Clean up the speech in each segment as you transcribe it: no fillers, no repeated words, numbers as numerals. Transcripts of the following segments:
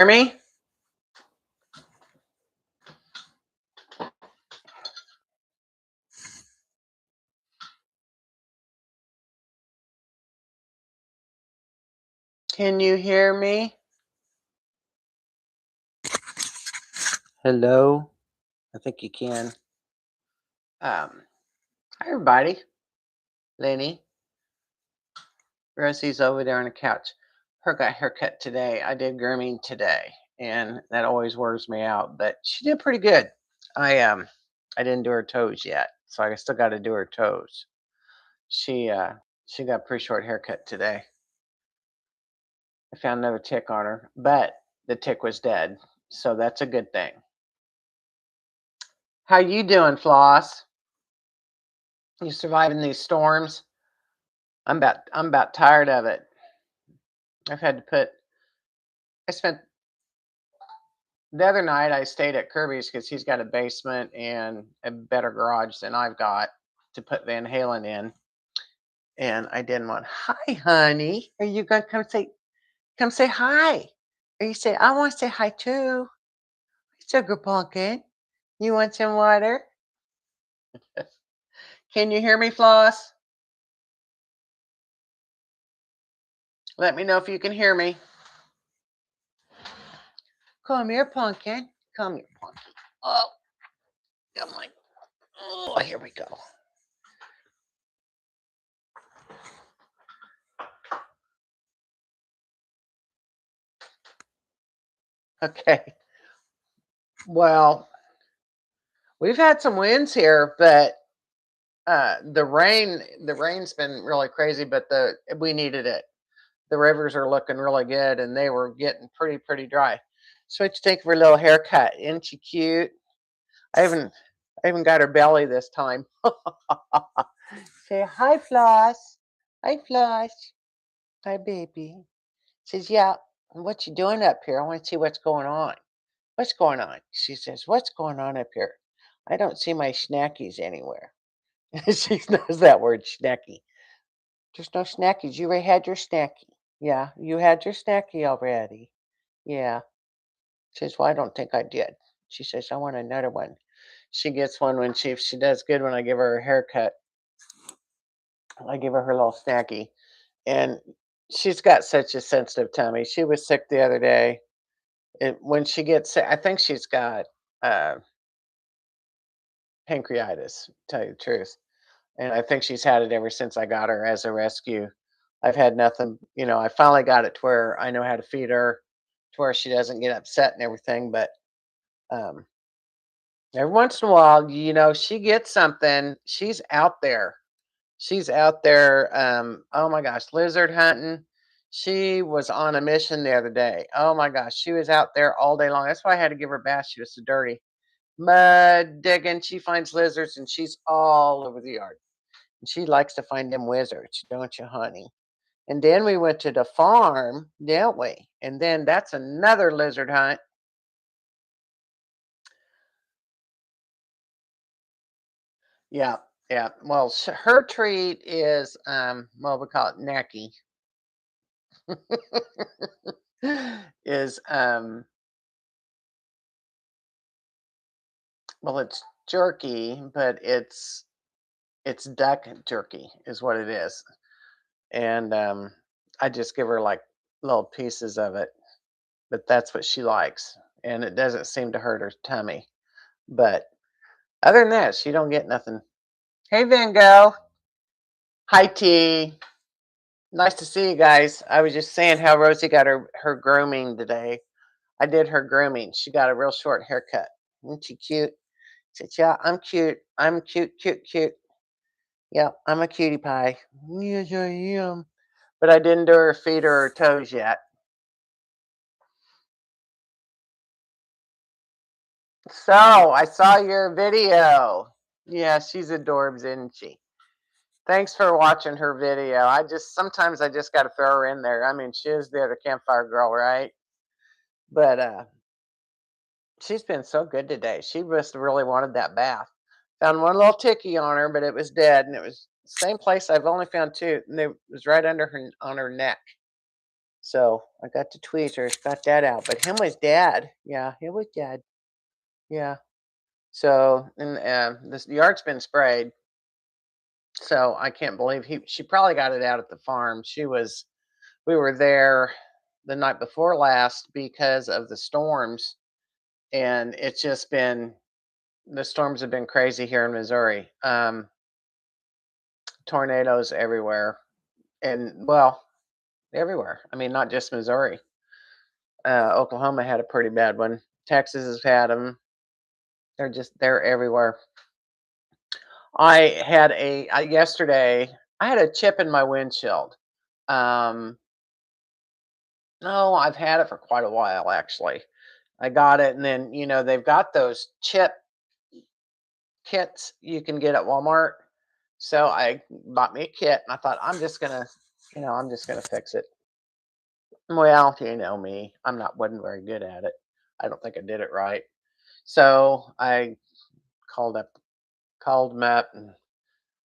Hear me? Can you hear me? Hello? I think you can. Hi everybody. Lin-E. Rosie's over there on the couch. Her got haircut today. I did grooming today, and that always wears me out. But she did pretty good. I didn't do her toes yet, so I still got to do her toes. She got a pretty short haircut today. I found another tick on her, but the tick was dead, so that's a good thing. How you doing, Floss? You surviving these storms? I'm about tired of it. I've had to put I spent the other night I stayed at Kirby's because he's got a basement and a better garage than I've got to put Van Halen in. And I didn't want, hi honey. Are you gonna come say hi? Or you say, I want to say hi too. Sugar pumpkin. You want some water? Can you hear me, Floss? Let me know if you can hear me. Come here, pumpkin. Come here, pumpkin. Oh, come on. Oh, here we go. Okay. Well, we've had some winds here, but the rain's been really crazy, but we needed it. The rivers are looking really good, and they were getting pretty dry. So what you think of her little haircut? Isn't she cute? I even got her belly this time. Say hi, Floss. Hi, Floss. Hi, baby. Says, yeah. What you doing up here? I want to see what's going on. What's going on? She says, what's going on up here? I don't see my snackies anywhere. She knows that word, snacky. There's no snackies. You already had your snacky. Yeah, you had your snacky already. Yeah. She says, well, I don't think I did. She says, I want another one. She gets one when if she does good when I give her a haircut. I give her little snacky. And she's got such a sensitive tummy. She was sick the other day. And when she gets sick, I think she's got uh, pancreatitis, to tell you the truth. And I think she's had it ever since I got her as a rescue. I've had nothing, I finally got it to where I know how to feed her, to where she doesn't get upset and everything. But um, every once in a while, she gets something. She's out there. She's out there. Oh my gosh, lizard hunting. She was on a mission the other day. Oh my gosh, she was out there all day long. That's why I had to give her a bath. She was so dirty. Mud digging. She finds lizards and she's all over the yard. And she likes to find them wizards, don't you, honey? And then we went to the farm, didn't we? And then that's another lizard hunt. Yeah, yeah. Well, her treat is well, we call it necky. Is well, it's jerky, but it's duck jerky is what it is. And I just give her like little pieces of it, but that's what she likes, and it doesn't seem to hurt her tummy. But other than that, she don't get nothing. Hey, Van Gogh. Hi, T. Nice to see you guys. I was just saying how Rosie got her grooming today. I did her grooming. She got a real short haircut. Isn't she cute? Said, yeah, I'm cute. I'm cute. Yeah, I'm a cutie pie. Yes, I am. But I didn't do her feet or her toes yet. So I saw your video. Yeah, she's adorbs, isn't she? Thanks for watching her video. Sometimes I just got to throw her in there. I mean, she is the other campfire girl, right? But she's been so good today. She must have really wanted that bath. Found one little ticky on her, but it was dead, and it was the same place. I've only found two, and it was right under her on her neck. So I got the tweezers, got that out. But him was dead. Yeah, he was dead. Yeah. So and this yard's been sprayed. So I can't believe she probably got it out at the farm. We were there the night before last because of the storms, and it's just been the storms have been crazy here in Missouri. Tornadoes everywhere, and well, everywhere. I mean, not just Missouri. Oklahoma had a pretty bad one. Texas has had them. They're everywhere. Yesterday. I had a chip in my windshield. Um, no, I've had it for quite a while actually. I got it, and then they've got those chip kits you can get at Walmart. So I bought me a kit, and I thought I'm just gonna fix it. Well, you know me, wasn't very good at it. I don't think I did it right. So I called up, called them up, and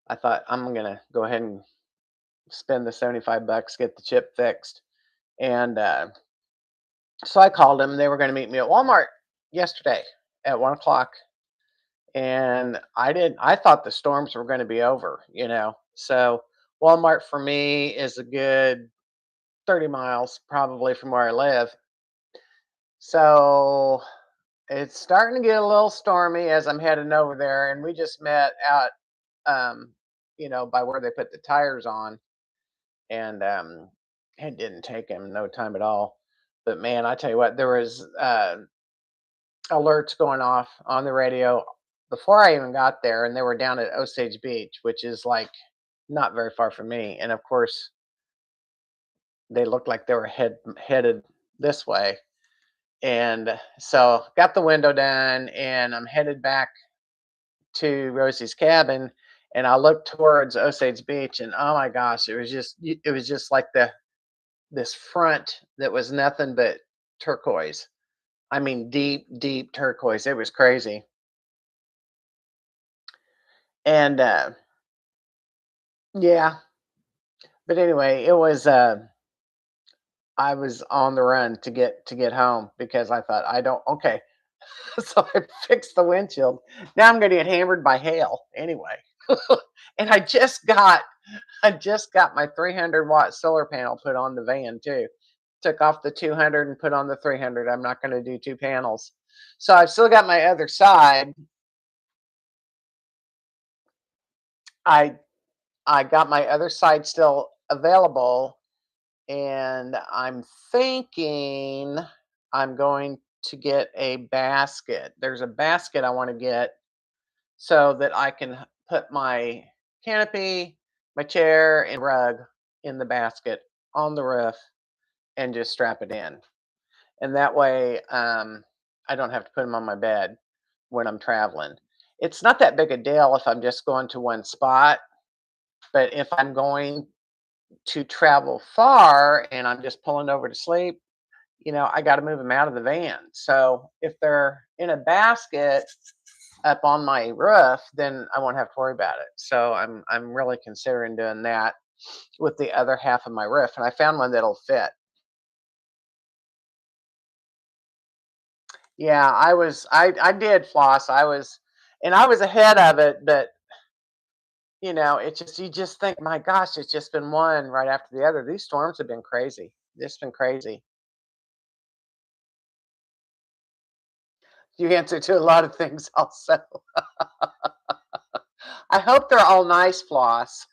I thought I'm gonna go ahead and spend the $75, get the chip fixed, and so I called them. They were going to meet me at Walmart yesterday at 1 o'clock, and I thought the storms were going to be over. So Walmart for me is a good 30 miles probably from where I live. So it's starting to get a little stormy as I'm heading over there, and we just met out, um, by where they put the tires on, and it didn't take him no time at all. But man, I tell you what, there was alerts going off on the radio before I even got there, and they were down at Osage Beach, which is like not very far from me. And of course, they looked like they were headed this way. And so got the window done, and I'm headed back to Rosie's cabin, and I looked towards Osage Beach, and oh my gosh, it was just like this front that was nothing but turquoise. I mean, deep, deep turquoise. It was crazy. And yeah, but anyway, I was on the run to get home because I thought I don't okay. So I fixed the windshield. Now I'm going to get hammered by hail anyway. And I just got my 300-watt solar panel put on the van too. Took off the 200 and put on the 300. I'm not going to do two panels. So I've still got my other side. I I got my other side still available, and I'm thinking I'm going to get a basket. There's a basket I want to get so that I can put my canopy, my chair, and rug in the basket on the roof and just strap it in. And that way, I don't have to put them on my bed when I'm traveling. It's not that big a deal if I'm just going to one spot, but if I'm going to travel far and I'm just pulling over to sleep, I got to move them out of the van. So if they're in a basket up on my roof, then I won't have to worry about it. So I'm really considering doing that with the other half of my roof, and I found one that'll fit. Yeah, I did floss. I was ahead of it, but it's just you just think, my gosh, it's just been one right after the other. These storms have been crazy. It's been crazy. You answer to a lot of things also. I hope they're all nice floss.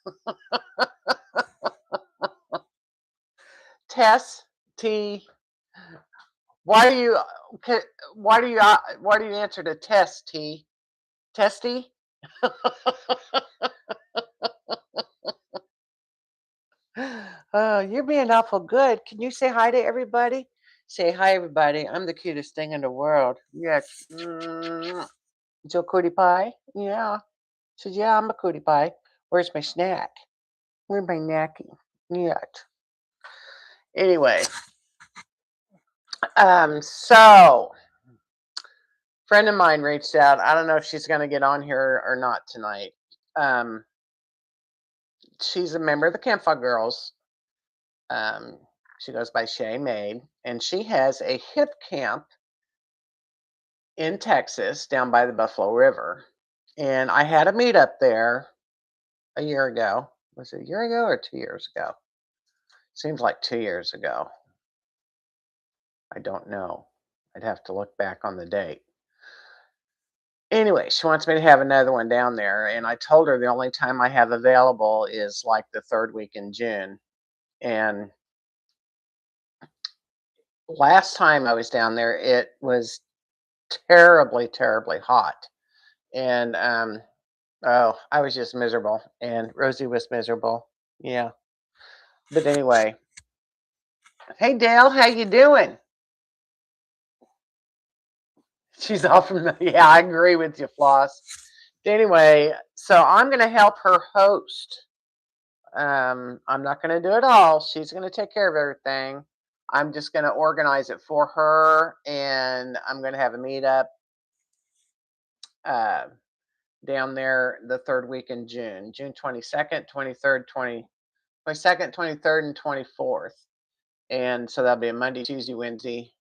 Tess T. Why do you why do you answer to Tess T? Testy? Oh, you're being awful good. Can you say hi to everybody? Say hi, everybody. I'm the cutest thing in the world. Yes. Joe Cootie Pie? Yeah. Says, yeah, I'm a cootie pie. Where's my snack? Where's my nacky? Yet. Anyway, so friend of mine reached out. I don't know if she's going to get on here or not tonight. Um, she's a member of the Campfire Girls. Um, She goes by Shay Maid, and she has a hip camp in Texas down by the Buffalo River. And I had a meetup there a year ago. Was it a year ago or 2 years ago? Seems like 2 years ago. I don't know. I'd have to look back on the date. Anyway, she wants me to have another one down there, and I told her the only time I have available is like the third week in June. And last time I was down there, it was terribly, terribly hot. And oh, I was just miserable, and Rosie was miserable. Yeah. But anyway, hey Dale, how you doing? She's all from the, yeah, I agree with you, Floss. Anyway, so I'm gonna help her host. I'm not gonna do it all. She's gonna take care of everything. I'm just gonna organize it for her, and I'm gonna have a meetup uh, down there the third week in June, June 22nd, 23rd, 22nd, 23rd, and 24th. And so that'll be a Monday, Tuesday, Wednesday.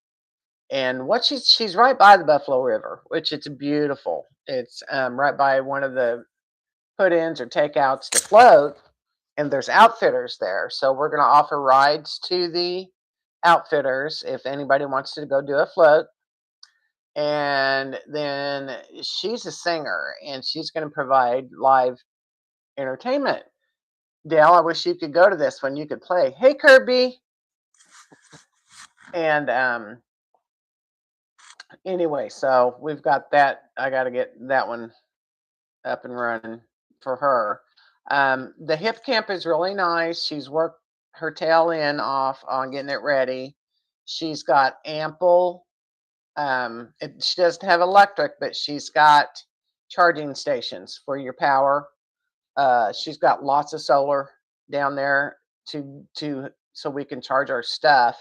And what she's right by the Buffalo River, which it's beautiful. It's right by one of the put-ins or takeouts to float, and there's outfitters there. So we're going to offer rides to the outfitters if anybody wants to go do a float. And then she's a singer, and she's going to provide live entertainment. Dale, I wish you could go to this one. You could play. Hey, Kirby. And anyway, so we've got that. I got to get that one up and running for her. The hip camp is really nice. She's worked her tail end off on getting it ready. She's got ample. She doesn't have electric, but she's got charging stations for your power. She's got lots of solar down there to so we can charge our stuff.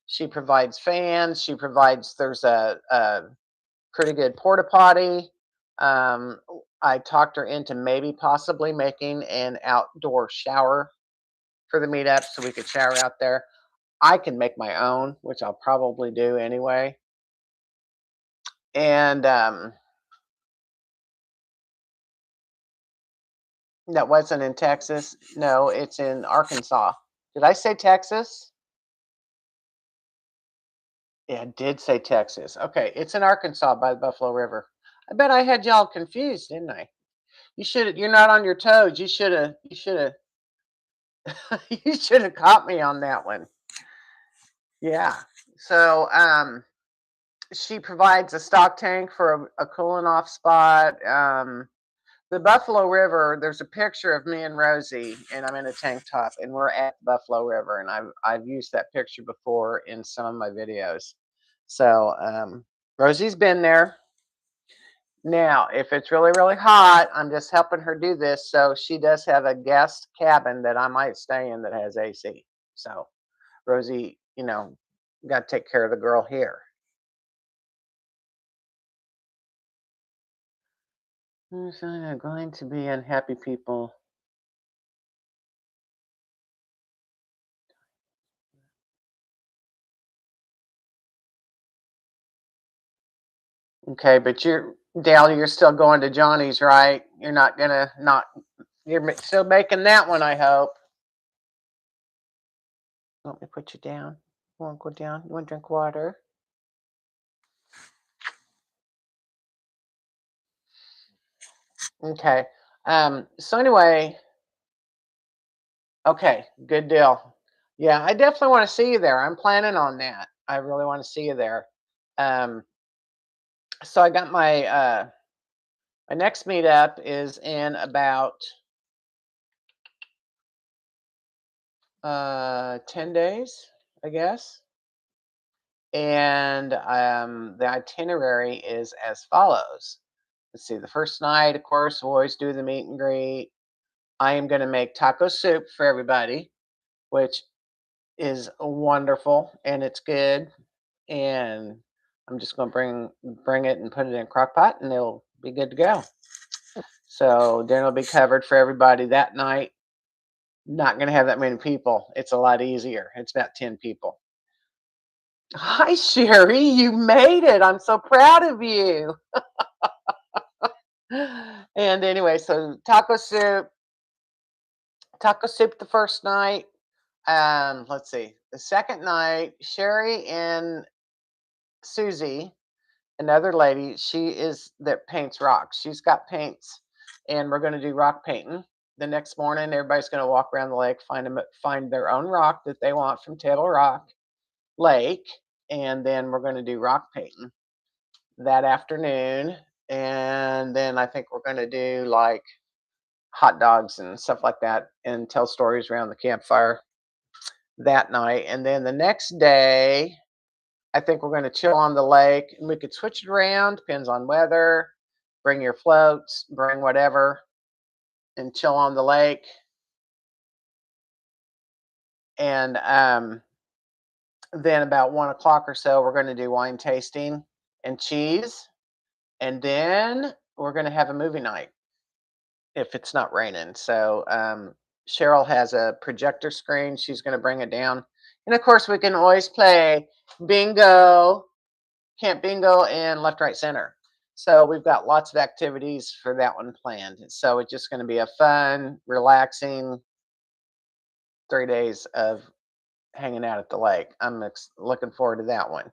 She provides fans. She provides. There's a pretty good porta potty. Um, I talked her into maybe possibly making an outdoor shower for the meetup so we could shower out there. I can make my own, which I'll probably do anyway. And that wasn't in Texas. No, it's in Arkansas. Did I say Texas? Yeah, I did say Texas. Okay, it's in Arkansas by the Buffalo River. I bet I had y'all confused, didn't I? You should. You're not on your toes. You should have. You should have. You should have caught me on that one. Yeah. So she provides a stock tank for a cooling off spot. The Buffalo River, there's a picture of me and Rosie, and I'm in a tank top, and we're at Buffalo River, and I've used that picture before in some of my videos. So Rosie's been there. Now, if it's really, really hot, I'm just helping her do this. So she does have a guest cabin that I might stay in that has AC. So Rosie, got to take care of the girl here. Are going to be unhappy people. Okay, but Dale, you're still going to Johnny's, right? You're not gonna not. You're still making that one, I hope. Want me to put you down? You want to go down? You want to drink water? Okay. So anyway, okay, good deal. Yeah, I definitely want to see you there. I'm planning on that. I really want to see you there. Um, so I got my next meetup is in about 10 days, I guess. And the itinerary is as follows. Let's see. The first night, of course, we'll always do the meet and greet. I am going to make taco soup for everybody, which is wonderful and it's good. And I'm just going to bring it and put it in a crock pot, and it'll be good to go. So dinner will be covered for everybody that night. Not going to have that many people. It's a lot easier. It's about 10 people. Hi, Sherry. You made it. I'm so proud of you. And anyway, so taco soup the first night. Let's see. The second night, Sherry and Susie, another lady, she is that paints rocks. She's got paints, and we're going to do rock painting. The next morning, everybody's going to walk around the lake, find their own rock that they want from Table Rock Lake, and then we're going to do rock painting that afternoon. And then I think we're going to do like hot dogs and stuff like that, and tell stories around the campfire that night. And then the next day, I think we're going to chill on the lake, and we could switch it around, depends on weather. Bring your floats, bring whatever, and chill on the lake. And then about 1 o'clock or so, we're going to do wine tasting and cheese. And then we're going to have a movie night if it's not raining. So Cheryl has a projector screen. She's going to bring it down. And of course, we can always play bingo, camp bingo, and left, right, center. So we've got lots of activities for that one planned. So it's just going to be a fun, relaxing 3 days of hanging out at the lake. I'm looking forward to that one.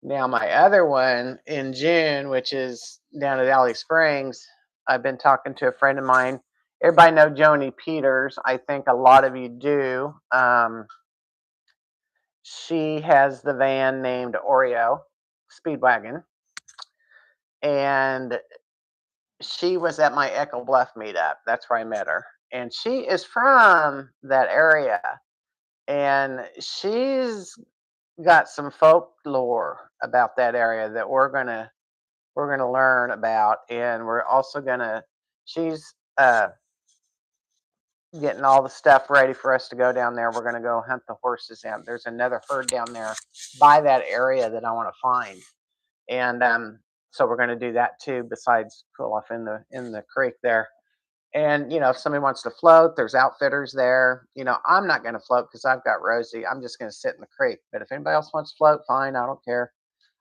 Now, my other one in June, which is down at Alley Springs, I've been talking to a friend of mine. Everybody know Joni Peters. I think a lot of you do. She has the van named Oreo Speedwagon, and she was at my Echo Bluff meetup. That's where I met her, and she is from that area, and she's got some folklore about that area that we're gonna learn about, and we're also gonna. She's getting all the stuff ready for us to go down there. We're gonna go hunt the horses out. There's another herd down there by that area that I want to find, and so we're gonna do that too. Besides cool off in the creek there. And if somebody wants to float, there's outfitters there. I'm not gonna float because I've got Rosie. I'm just gonna sit in the creek. But if anybody else wants to float, fine. I don't care.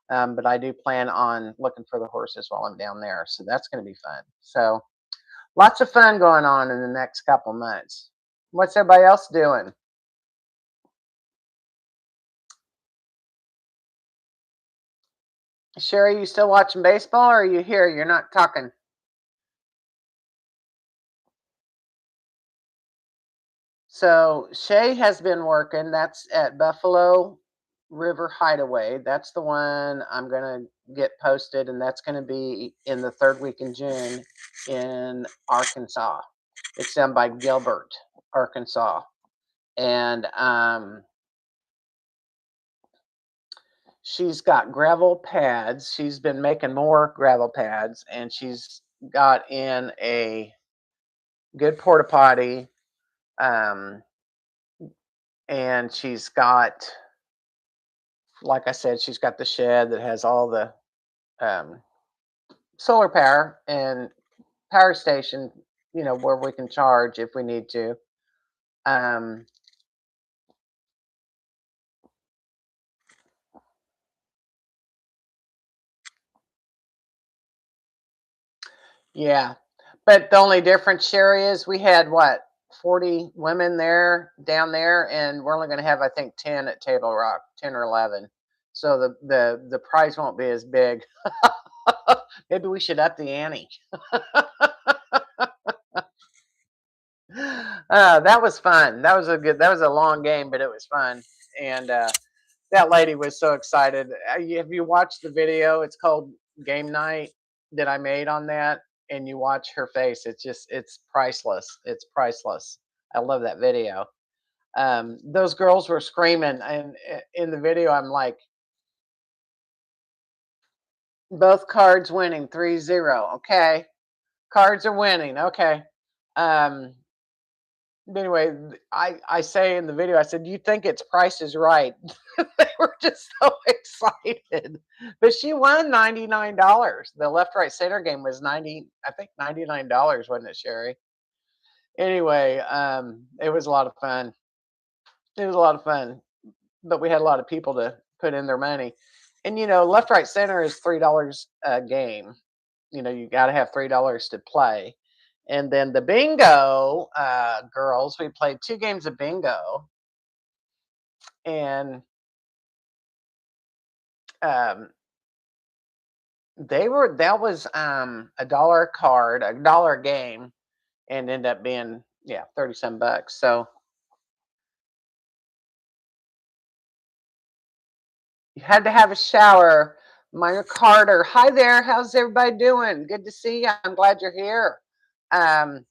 But I do plan on looking for the horses while I'm down there. So that's going to be fun. So lots of fun going on in the next couple months. What's everybody else doing? Sherry, you still watching baseball, or are you here? You're not talking. So Shay has been working. That's at Buffalo River Hideaway. That's the one I'm going to get posted, and that's going to be in the third week in June in Arkansas. It's down by Gilbert, Arkansas. And she's got gravel pads. She's been making more gravel pads, and she's got in a good porta potty. And she's got, like I said, she's got the shed that has all the um, solar power and power station, where we can charge if we need to. Um, yeah, but the only difference, Sherry, is we had what 40 women there down there, and we're only going to have I think 10 at Table Rock, 10 or 11. So the price won't be as big. Maybe we should up the ante. That was fun. That was a long game, but it was fun. And that lady was so excited. Have you watched the video? It's called Game Night that I made on that, and you watch her face. It's priceless. It's priceless. I love that video. Those girls were screaming, and in the video, I'm like, both cards winning 3-0. Okay, cards are winning. Okay. Um, anyway, I say in the video, I said, "You think it's Price is Right?" They were just so excited. But she won $99. The left, right, center game was 90. I think $99, wasn't it, Sherry? Anyway, it was a lot of fun. It was a lot of fun, but we had a lot of people to put in their money. And left, right, center is $3 a game. You got to have $3 to play. And then the bingo girls, we played 2 games of bingo, and um, that was $1 a card, $1 a game, and ended up being 30 some bucks. So you had to have a shower. Meyer Carter, hi there. How's everybody doing? Good to see you. I'm glad you're here. Um,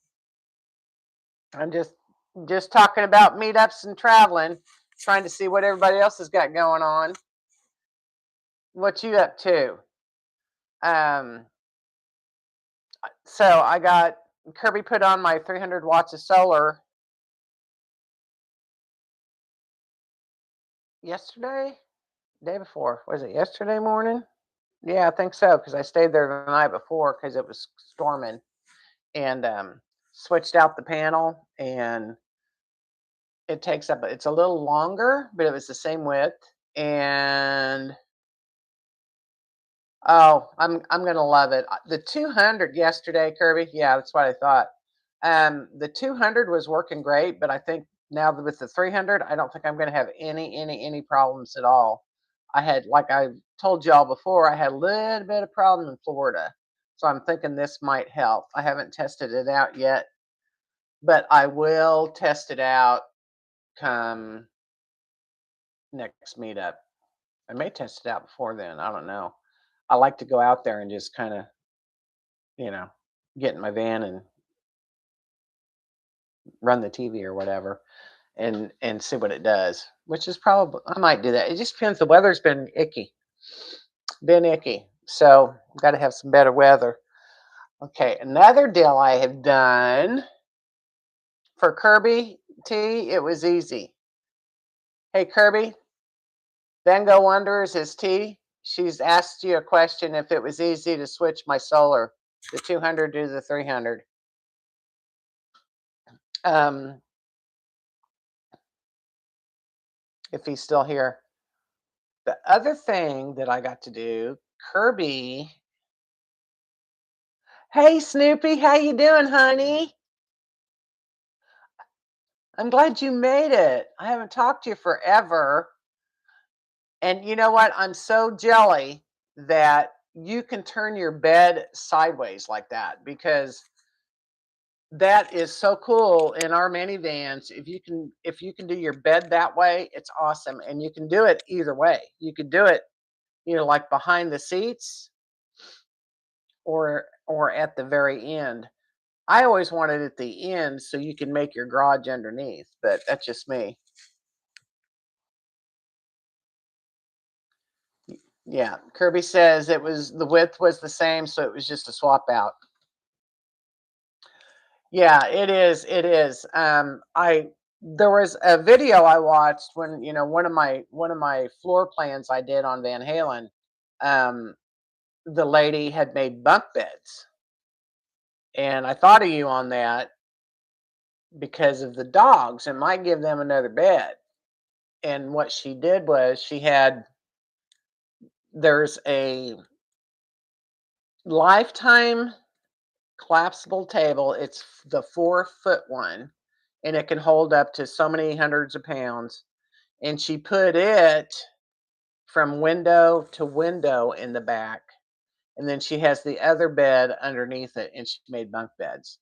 I'm just talking about meetups and traveling, trying to see what everybody else has got going on. What you up to? Um, so I got Kirby put on my 300 watts of solar yesterday, day before. Was it yesterday morning? Yeah, I think so, because I stayed there the night before because it was storming, and switched out the panel, and it takes up. It's a little longer, but it was the same width, and oh, I'm gonna love it. The 200 yesterday, Kirby. Yeah, that's what I thought. The 200 was working great, but I think now with the 300, I don't think I'm gonna have any problems at all. I had, like I told y'all before, I had a little bit of problem in Florida, so I'm thinking this might help. I haven't tested it out yet, but I will test it out come next meetup. I may test it out before then. I don't know. I like to go out there and just kind of, you know, get in my van and run the TV or whatever, and see what it does. Which is probably, I might do that. It just depends. The weather's been icky. So got to have some better weather. Okay, another deal I have done for Kirby T. It was easy. Hey Kirby, Bengo Wonders is T. She's asked you a question if it was easy to switch my solar, the 200 to the 300. Um, if he's still here. The other thing that I got to do, Kirby. Hey Snoopy, how you doing, honey? I'm glad you made it. I haven't talked to you forever. And you know what? I'm so jelly that you can turn your bed sideways like that, because that is so cool in our minivans. If you can do your bed that way, it's awesome. And you can do it either way. You could do it, like behind the seats, or at the very end. I always wanted at the end so you can make your garage underneath, but that's just me. Yeah, Kirby says the width was the same, so it was just a swap out. Yeah, it is. It is. I There was a video I watched when one of my floor plans I did on Van Halen. Um, the lady had made bunk beds, and I thought of you on that because of the dogs. It might give them another bed. And what she did was there's a lifetime collapsible table. It's the 4-foot one, and it can hold up to so many hundreds of pounds. And she put it from window to window in the back. And then she has the other bed underneath it, and she made bunk beds.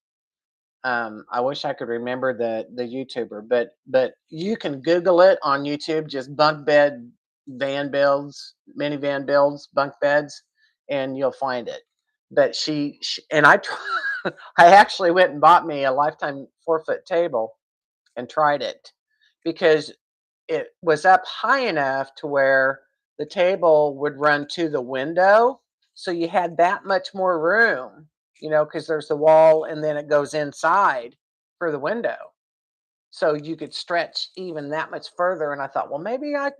I wish I could remember the YouTuber, but you can Google it on YouTube, just bunk bed van builds, minivan builds, bunk beds, and you'll find it. But she and I I actually went and bought me a lifetime 4-foot table and tried it, because it was up high enough to where the table would run to the window. So you had that much more room, because there's the wall and then it goes inside for the window. So you could stretch even that much further. And I thought, well, maybe I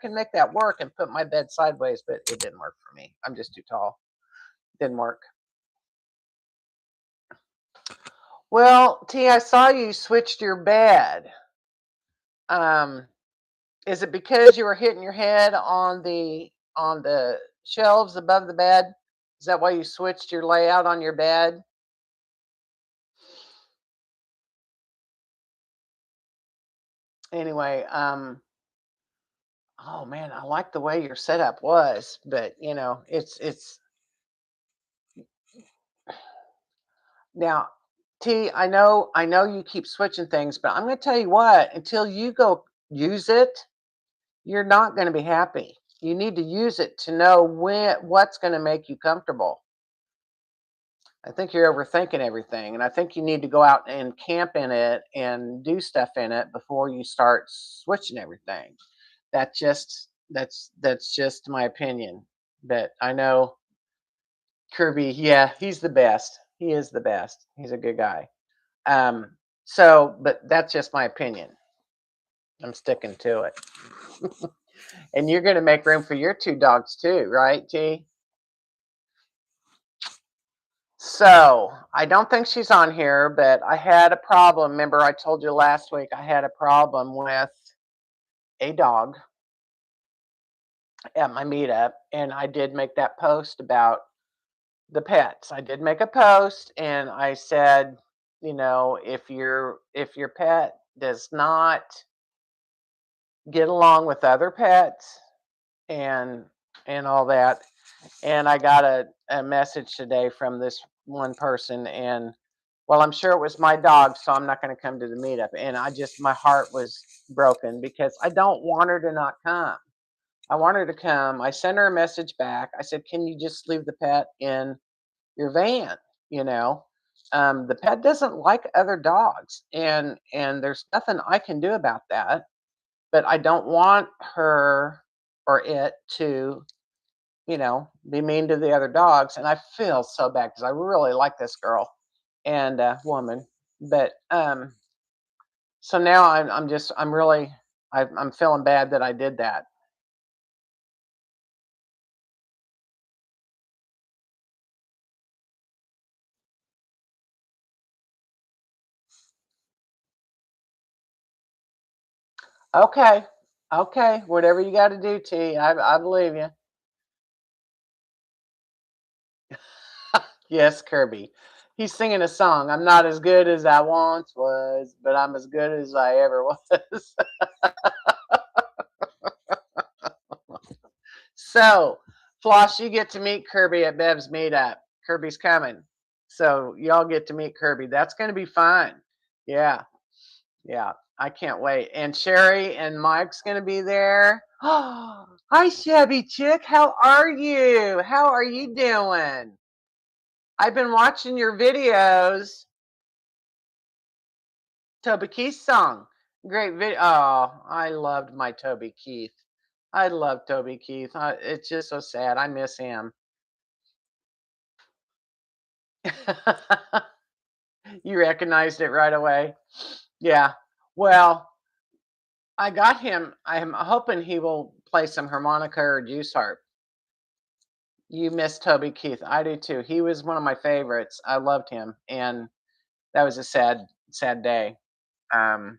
can make that work and put my bed sideways, but it didn't work for me. I'm just too tall. Didn't work. Well, T, I saw you switched your bed. Um, is it because you were hitting your head on the shelves above the bed? Is that why you switched your layout on your bed? Anyway, oh man, I like the way your setup was, but it's now, T, I know you keep switching things, but I'm going to tell you what, until you go use it, you're not going to be happy. You need to use it to know what's going to make you comfortable. I think you're overthinking everything, and I think you need to go out and camp in it and do stuff in it before you start switching everything. That's just my opinion. But I know Kirby, yeah, he's the best. He is the best. He's a good guy. But that's just my opinion. I'm sticking to it. And you're going to make room for your two dogs too, right, T? So I don't think she's on here, but I had a problem. Remember, I told you last week I had a problem with a dog at my meetup, and I did make that post about the pets. I did make a post, and I said, if your pet does not get along with other pets and all that, and I got a message today from this one person, and well, I'm sure it was my dog, so I'm not going to come to the meetup. And my heart was broken because I don't want her to not come. I want her to come. I sent her a message back. I said, "Can you just leave the pet in your van?" You know, the pet doesn't like other dogs, and there's nothing I can do about that. But I don't want her or it to, be mean to the other dogs. And I feel so bad because I really like this girl and woman. But so now I'm really I'm feeling bad that I did that. Okay, okay, whatever you got to do, T. I believe you. Yes, Kirby. He's singing a song. I'm not as good as I once was, but I'm as good as I ever was. So, Floss, you get to meet Kirby at Bev's meetup. Kirby's coming. So, y'all get to meet Kirby. That's going to be fun. Yeah. Yeah. I can't wait. And Sherry and Mike's going to be there. Oh, hi, Shabby Chick. How are you? How are you doing? I've been watching your videos. Toby Keith song. Great video. Oh, I loved my Toby Keith. I love Toby Keith. It's just so sad. I miss him. You recognized it right away. Yeah. Well, I got him. I'm hoping he will play some harmonica or juice harp. You miss Toby Keith. I do too. He was one of my favorites. I loved him, and that was a sad, sad day. Um,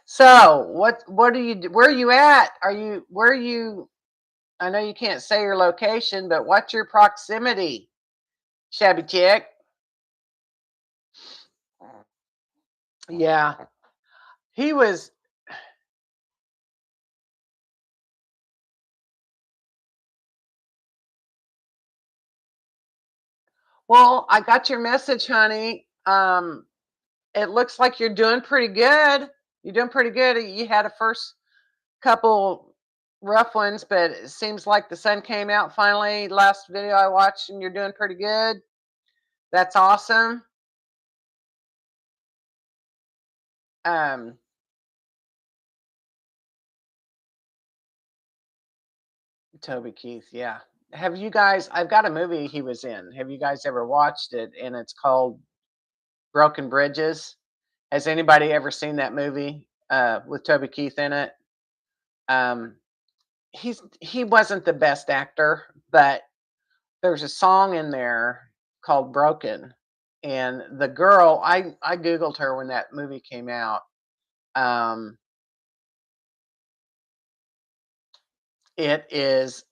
so what are you? Where are you at? Are you where are you? I know you can't say your location, but what's your proximity, Shabby Chick? Yeah, he was. Well, I got your message, honey. It looks like you're doing pretty good. You're doing pretty good. You had a first couple rough ones, but it seems like the sun came out finally. Last video I watched, and you're doing pretty good. That's awesome. Um, Toby Keith, yeah. Have you guys? I've got a movie he was in. Have you guys ever watched it? And it's called Broken Bridges. Has anybody ever seen that movie with Toby Keith in it? Um, he wasn't the best actor, but there's a song in there called Broken, And the girl, I googled her when that movie came out. Um, it is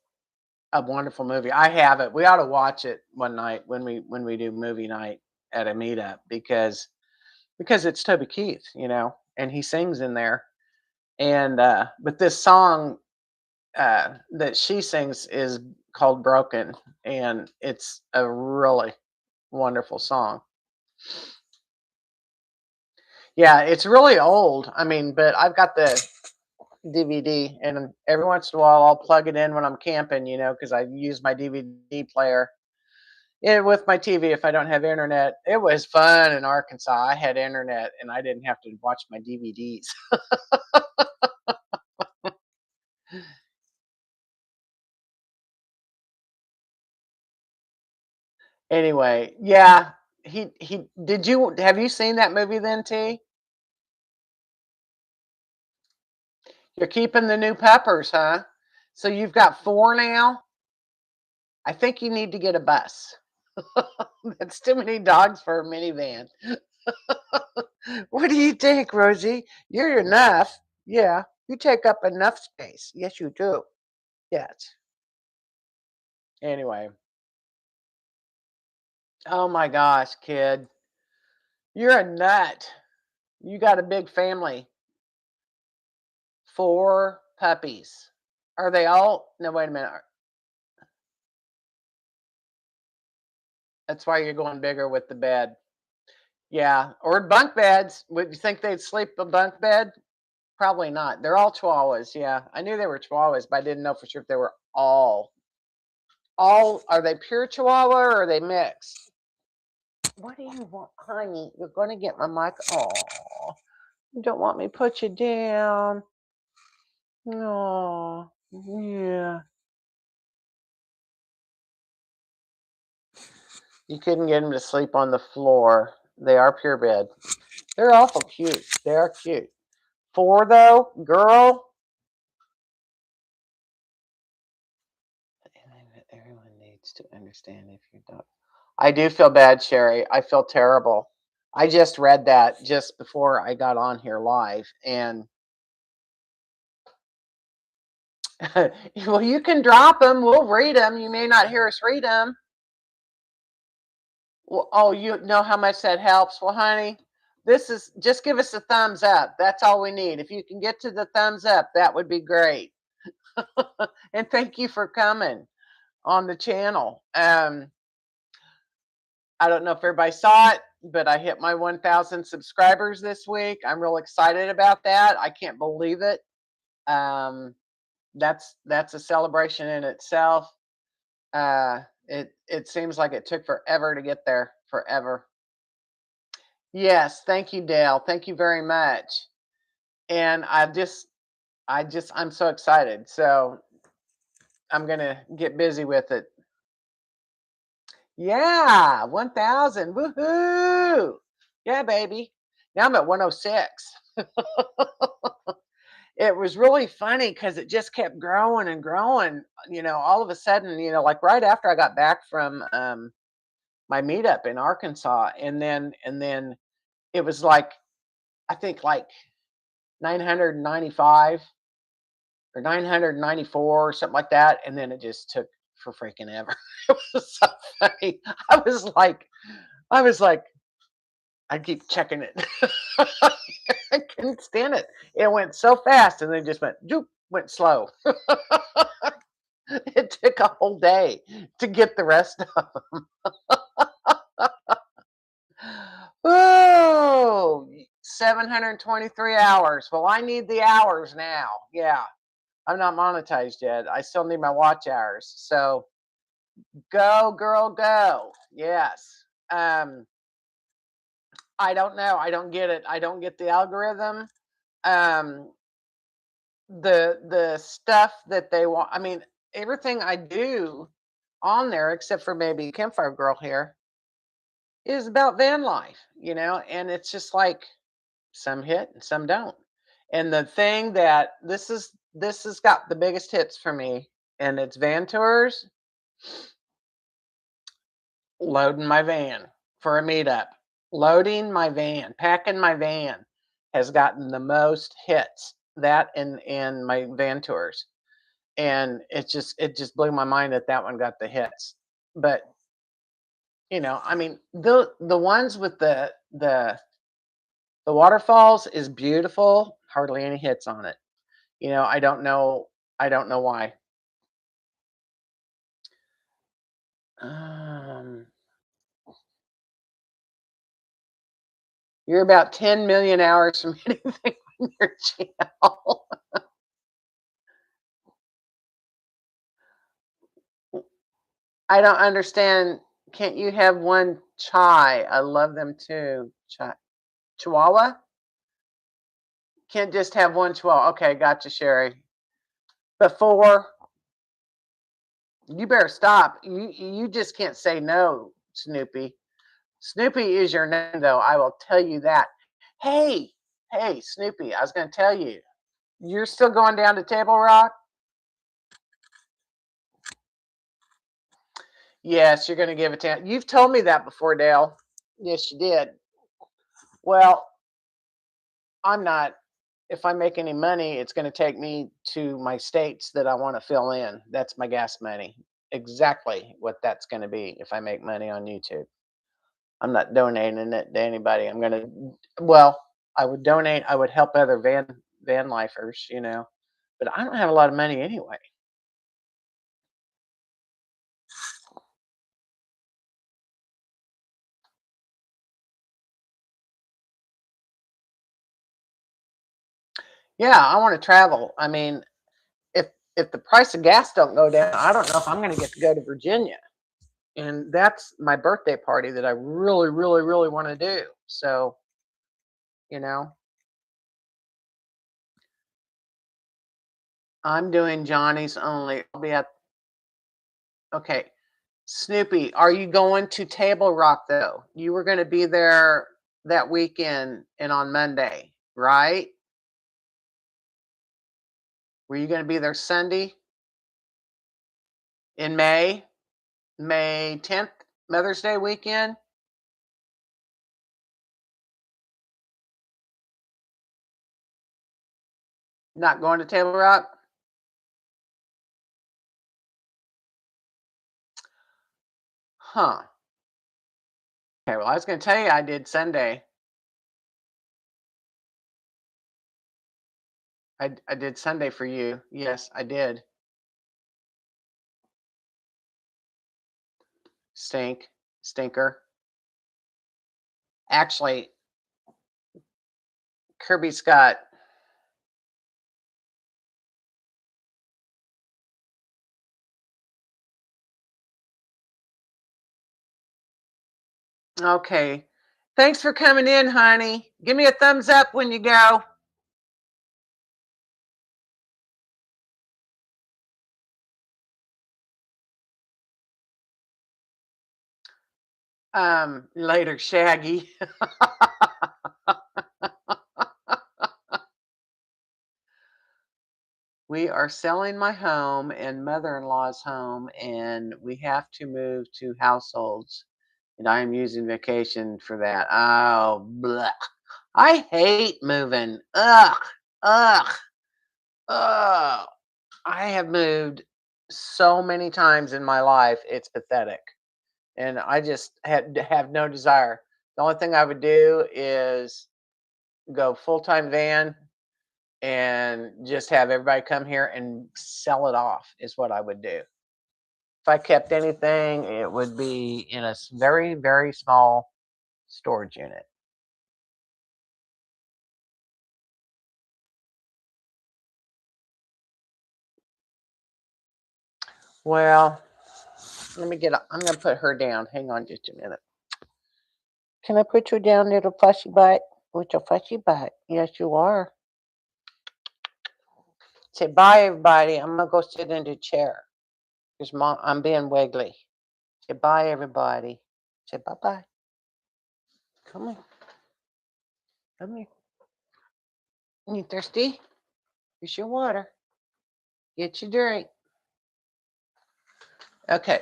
a wonderful movie. I have it. We ought to watch it one night when we do movie night at a meetup because it's Toby Keith, and he sings in there. And but this song that she sings is called Broken, and it's a really wonderful song. Yeah, it's really old. I mean, but I've got the DVD, and every once in a while I'll plug it in when I'm camping, because I use my DVD player. Yeah, with my TV if I don't have internet. It was fun in Arkansas. I had internet and I didn't have to watch my DVDs. Anyway, yeah, he did you have you seen that movie then, T? You're keeping the new peppers, huh? So you've got 4 now? I think you need to get a bus. That's too many dogs for a minivan. What do you think, Rosie? You're enough. Yeah, you take up enough space. Yes, you do. Yes. Anyway. Oh my gosh, kid. You're a nut. You got a big family. 4 puppies. Are they all no, wait a minute. That's why you're going bigger with the bed. Yeah, or bunk beds. Would you think they'd sleep a bunk bed? Probably not. They're all chihuahuas. Yeah, I knew they were chihuahuas, but I didn't know for sure if they were all are they pure chihuahua or are they mixed? What do you want, honey? You're gonna get my mic. Oh, you don't want me to put you down. No. Yeah. You couldn't get them to sleep on the floor. They are purebred. They're awful cute. They are cute. 4 though, girl. Everyone needs to understand if you don't. I do feel bad, Sherry. I feel terrible. I just read that just before I got on here live, and well, you can drop them. We'll read them. You may not hear us read them. Well, oh, you know how much that helps. Well, honey, this is just give us a thumbs up. That's all we need. If you can get to the thumbs up, that would be great. And thank you for coming on the channel. I don't know if everybody saw it, but I hit my 1,000 subscribers this week. I'm real excited about that. I can't believe it. Um, that's a celebration in itself. It seems like it took forever to get there. Forever. Yes, thank you, Dale. Thank you very much. And I'm so excited. So I'm gonna get busy with it. Yeah, 1,000. Woohoo! Yeah, baby. Now I'm at 106. It was really funny because it just kept growing and growing. All of a sudden, like right after I got back from my meetup in Arkansas, and then it was like I think like 995 or 994 or something like that, and then it just took for freaking ever. It was so funny. I was like, I keep checking it. I couldn't stand it. It went so fast, and then just went slow. It took a whole day to get the rest of them. Ooh, 723 hours. Well, I need the hours now. Yeah, I'm not monetized yet. I still need my watch hours. So go, girl, go. Yes. I don't know. I don't get it. I don't get the algorithm. Um, the stuff that they want. I mean, everything I do on there, except for maybe Campfire Girl here, is about van life, and it's just like some hit and some don't. And the thing that this has got the biggest hits for me, and it's van tours, loading my van for a meetup. Loading my van, packing my van has gotten the most hits. That and my van tours. And it just blew my mind that that one got the hits. But I mean, the ones with the waterfalls is beautiful. Hardly any hits on it. I don't know. I don't know why. Um, you're about 10 million hours from anything on your channel. I don't understand. Can't you have one chai? I love them too. Chihuahua? Can't just have one chihuahua. Okay, gotcha, Sherry. Before you better stop. You just can't say no, Snoopy. Snoopy is your name, though. I will tell you that. Hey, hey, Snoopy. I was going to tell you. You're still going down to Table Rock? Yes, you're going to give it to. You've told me that before, Dale. Yes, you did. Well, I'm not. If I make any money, it's going to take me to my states that I want to fill in. That's my gas money. Exactly what that's going to be if I make money on YouTube. I'm not donating it to anybody. I'm going to, well, I would donate, I would help other van lifers, but I don't have a lot of money anyway. Yeah, I want to travel. I mean, if the price of gas don't go down, I don't know if I'm going to get to go to Virginia. And that's my birthday party that I really, really, really want to do. So, you know, I'm doing Johnny's only. I'll be at, okay. Snoopy, are you going to Table Rock though? You were going to be there that weekend and on Monday, right? Were you going to be there Sunday in May? May 10th, Mother's Day weekend? Not going to Table Rock? Huh. Okay, well, I was going to tell you I did Sunday. I did Sunday for you. Yes, I did. Stinker. Actually, Kirby Scott. Okay. Thanks for coming in, honey. Give me a thumbs up when you go. Later, Shaggy. We are selling my home and mother-in-law's home, and we have to move to households. And I am using vacation for that. Oh, blech. I hate moving. Ugh, ugh, ugh. I have moved so many times in my life. It's pathetic, and I just have no desire. The only thing I would do is go full-time van and just have everybody come here and sell it off is what I would do. If I kept anything, it would be in a very, very small storage unit. Well, I'm going to put her down. Hang on just a minute. Can I put you down, little fussy butt? With your fussy butt. Yes, you are. Say bye, everybody. I'm going to go sit in the chair. Because Mom, I'm being wiggly. Say bye, everybody. Say bye-bye. Come on. Come here. You thirsty? Here's your water. Get your drink. Okay.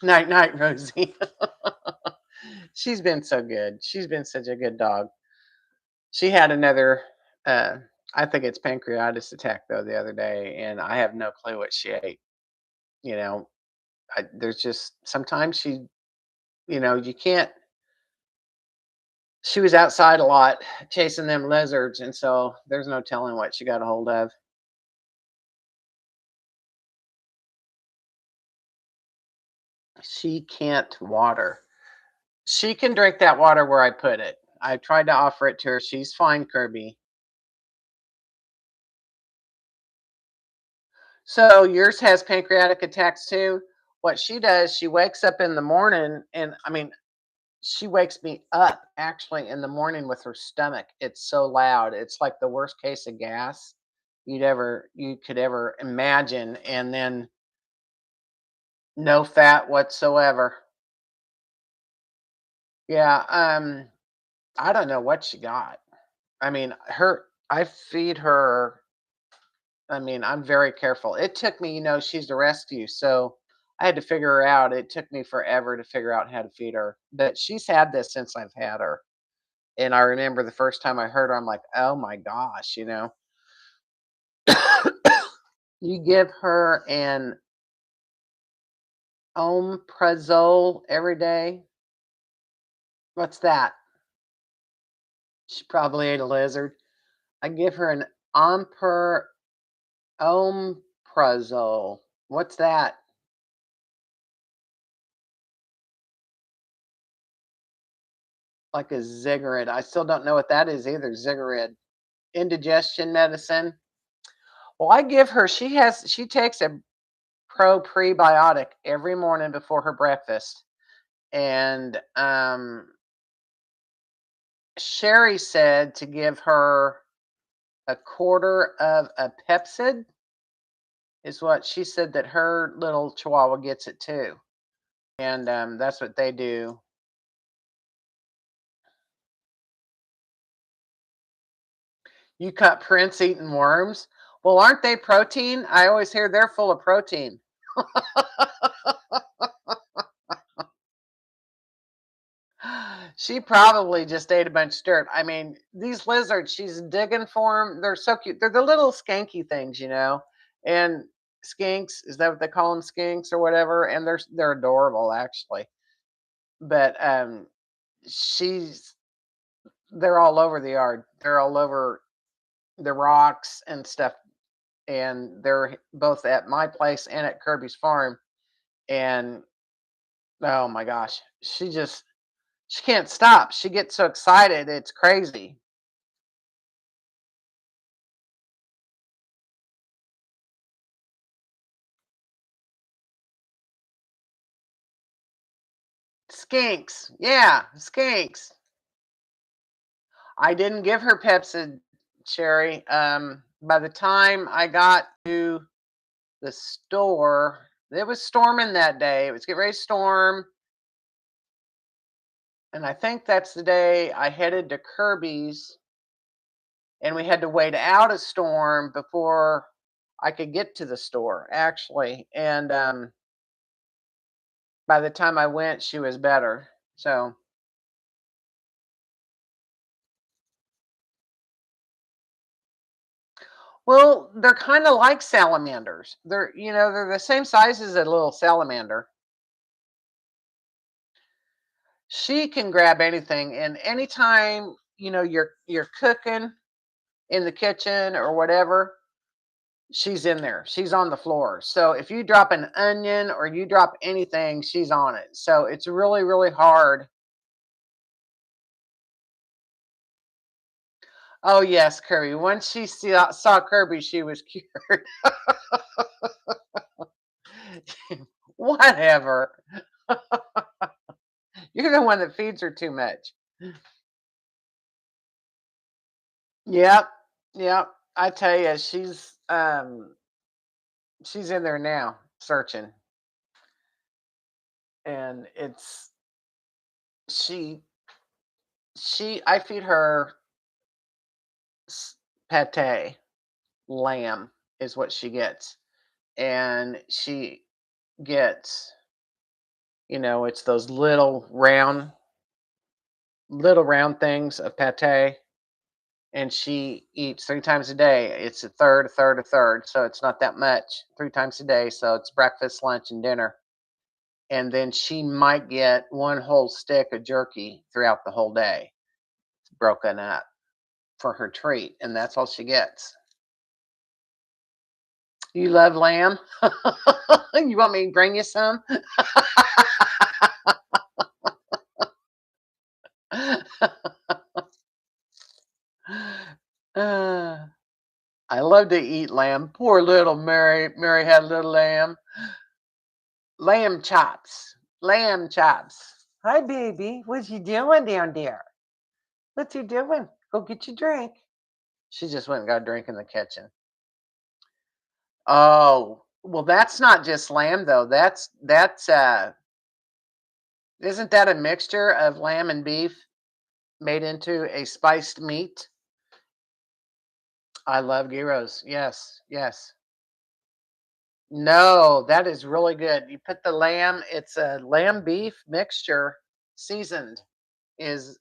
Night, night, Rosie. She's been so good. She's been such a good dog. She had another, uh, I think it's pancreatitis attack though the other day, and I have no clue what she ate. You know, there's just sometimes you can't. She was outside a lot chasing them lizards, and so there's no telling what she got a hold of. She can't water. She can drink that water where I put it. I tried to offer it to her. She's fine, Kirby. So yours has pancreatic attacks too. What she does, she wakes up in the morning, and I mean, she wakes me up actually in the morning with her stomach. It's so loud. It's like the worst case of gas you could ever imagine, and then no fat whatsoever. Yeah, I don't know what she got. I mean, I feed her. I mean, I'm very careful. It took me, she's a rescue, so I had to figure her out. It took me forever to figure out how to feed her. But she's had this since I've had her. And I remember the first time I heard her, I'm like, oh my gosh. You give her an omeprazole every day. What's that? She probably ate a lizard. I give her an omeprazole. What's that? Like a Zigarid. I still don't know what that is either. Zigarid. Indigestion medicine. Well, I give her. She takes a prebiotic every morning before her breakfast, and Sherry said to give her a quarter of a Pepsid is what she said that her little Chihuahua gets it too, and that's what they do. You cut prints eating worms. Well, aren't they protein? I always hear they're full of protein. She probably just ate a bunch of dirt. I mean, these lizards, she's digging for them. They're so cute. They're the little skanky things. And skinks, is that what they call them, skinks or whatever? And they're adorable actually. But she's they're all over the yard. They're all over the rocks and stuff. And they're both at my place and at Kirby's farm. And oh my gosh, she can't stop. She gets so excited. It's crazy. Skinks. Yeah, skinks. I didn't give her Pepsid, Cherry. By the time I got to the store, it was storming that day. It was getting ready to storm. And I think that's the day I headed to Kirby's, and we had to wait out a storm before I could get to the store, actually. And by the time I went, she was better. So, well, they're kind of like salamanders. They're the same size as a little salamander. She can grab anything, and anytime you're cooking in the kitchen or whatever, she's in there. She's on the floor. So if you drop an onion or you drop anything, she's on it. So it's really, really hard. Oh yes, Kirby. Once she saw Kirby, she was cured. Whatever. You're the one that feeds her too much. Yep. Yep. I tell you, she's in there now searching, and she I feed her pate lamb is what she gets, and she gets It's those little round things of pate, and she eats 3 times a day. It's a third, a third, a third, so it's not that much. 3 times a day, so it's breakfast, lunch, and dinner. And then she might get one whole stick of jerky throughout the whole day, broken up for her treat, and that's all she gets. You love lamb? You want me to bring you some? Uh, I love to eat lamb. Poor little Mary. Mary had a little lamb. Lamb chops. Lamb chops. Hi, baby. What you doing down there? What you doing? Go get your drink. She just went and got a drink in the kitchen. Oh, well, that's not just lamb though. That's isn't that a mixture of lamb and beef made into a spiced meat? I love gyros. Yes, yes. No, that is really good. You put the lamb, it's a lamb beef mixture, seasoned is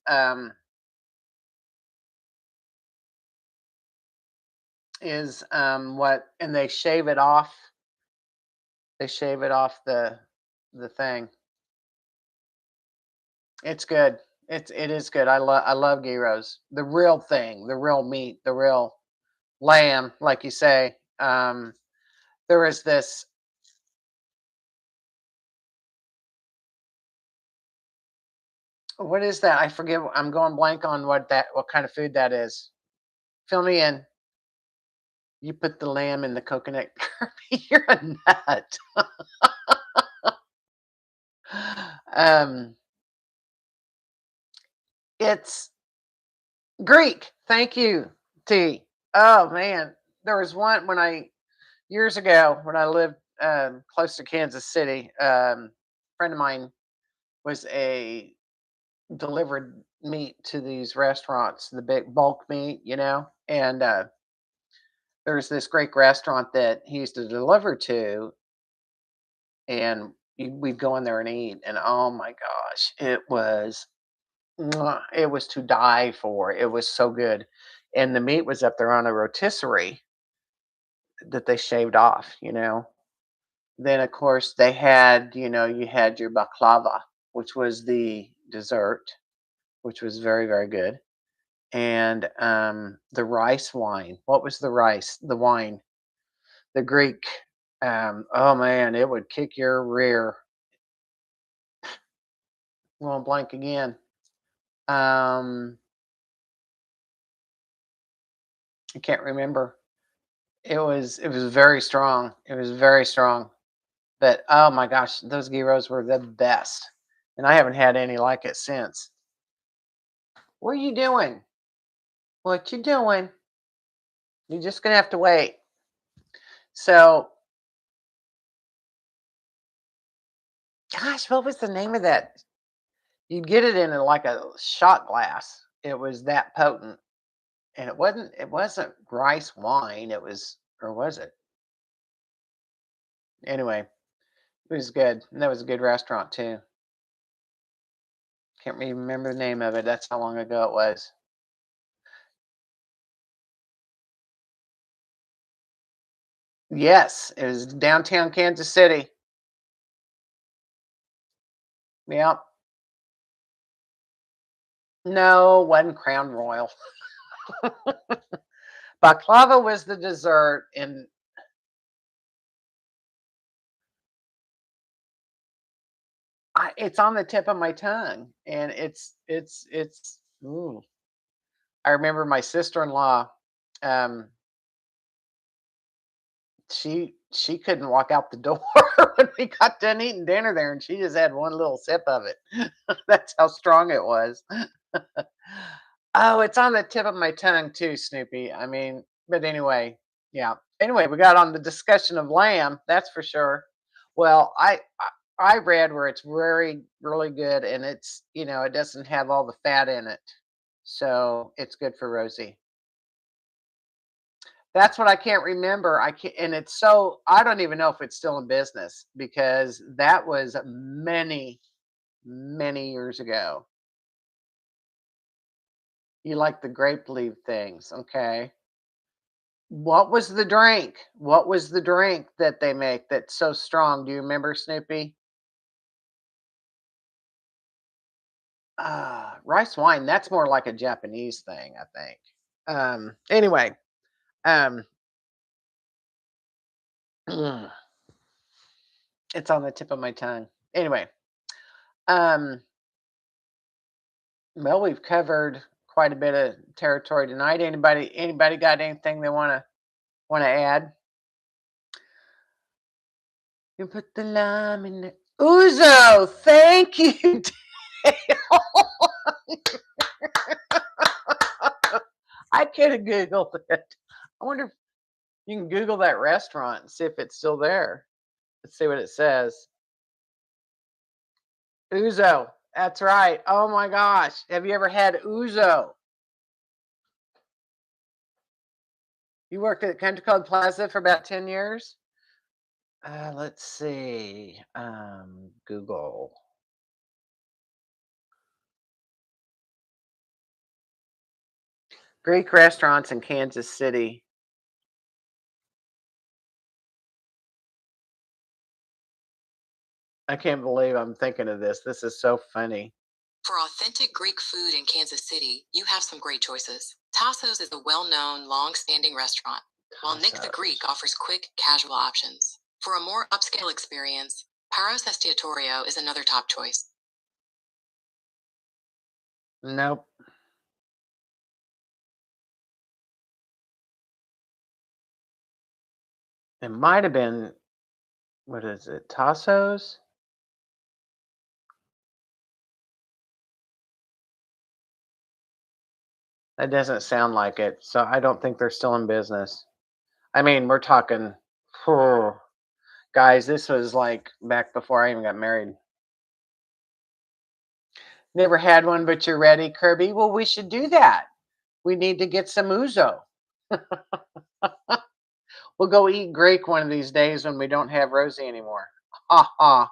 what, and they shave it off. They shave it off the thing. It's good. It is good. I love gyros. The real thing, the real meat, the real lamb, like you say. There is this. What is that? I forget. I'm going blank on what kind of food that is. Fill me in. You put the lamb in the coconut curry. You're a nut. um, it's Greek. Thank you, T. Oh man, there was one when I years ago when I lived close to Kansas City. Friend of mine was a delivered meat to these restaurants, the big bulk meat, and there's this great restaurant that he used to deliver to, and we'd go in there and eat, and oh my gosh, it was mwah, it was to die for. It was so good, and the meat was up there on a rotisserie that they shaved off. Then of course they had, you had your baklava, which was the dessert, which was very very good, and the rice wine. What was the rice? The wine, the Greek. Oh man, it would kick your rear. Well, blank again. Um, I can't remember. It was very strong. It was very strong. But oh my gosh, those gyros were the best, and I haven't had any like it since. What are you doing? What you doing? You're just gonna have to wait. So, gosh, what was the name of that? You'd get it in like a shot glass. It was that potent, and it wasn't rice wine. It was, or was it? Anyway, it was good. And that was a good restaurant too. Can't even remember the name of it. That's how long ago it was. Yes, it was downtown Kansas City. Yep. No, wasn't Crown Royal. Baklava was the dessert, and it's on the tip of my tongue, and it's. Ooh. I remember my sister-in-law. Um, she couldn't walk out the door when we got done eating dinner there, and she just had one little sip of it. That's how strong it was. Oh, it's on the tip of my tongue too, Snoopy. I mean, but anyway, yeah. Anyway, we got on the discussion of lamb, that's for sure. Well, I read where it's very really good, and it doesn't have all the fat in it, so it's good for Rosie. That's what I can't remember. I can't, and it's so I don't even know if it's still in business because that was many, many years ago. You like the grape leaf things, okay? What was the drink? What was the drink that they make that's so strong? Do you remember, Snoopy? Rice wine. That's more like a Japanese thing, I think. Anyway, um, it's on the tip of my tongue. Anyway, um, well, we've covered quite a bit of territory tonight. Anybody got anything they wanna add? You put the lime in the Uzo. Thank you, Dale. I could have Googled it. I wonder if you can Google that restaurant and see if it's still there. Let's see what it says. Uzo. That's right. Oh my gosh. Have you ever had Uzo? You worked at Country Club Plaza for about 10 years? Let's see. Google. Greek restaurants in Kansas City. I can't believe I'm thinking of this. This is so funny. For authentic Greek food in Kansas City, you have some great choices. Tassos is a well known, long standing restaurant, while Nick the Greek offers quick, casual options. For a more upscale experience, Paros Estiatorio is another top choice. Nope. It might have been, what is it, Tassos? That doesn't sound like it. So I don't think they're still in business. I mean, we're talking, oh, guys, this was like back before I even got married. Never had one, but you're ready, Kirby? Well, we should do that. We need to get some Uzo. We'll go eat Greek one of these days when we don't have Rosie anymore. Ha ha.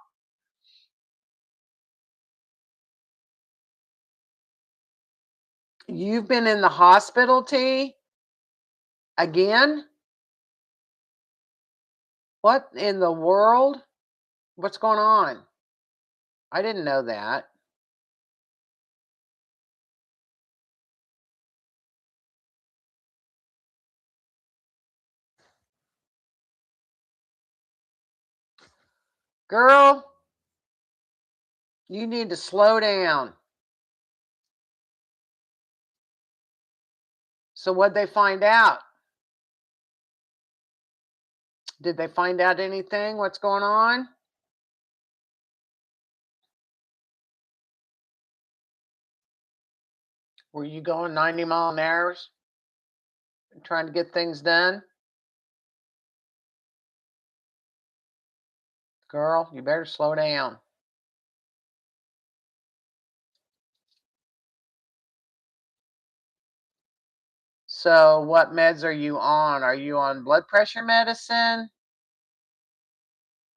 You've been in the hospital, T? Again? What in the world? What's going on? I didn't know that. Girl, you need to slow down. So what'd they find out? Did they find out anything? What's going on? Were you going 90 mile an hour trying to get things done? Girl, you better slow down. So what meds are you on? Are you on blood pressure medicine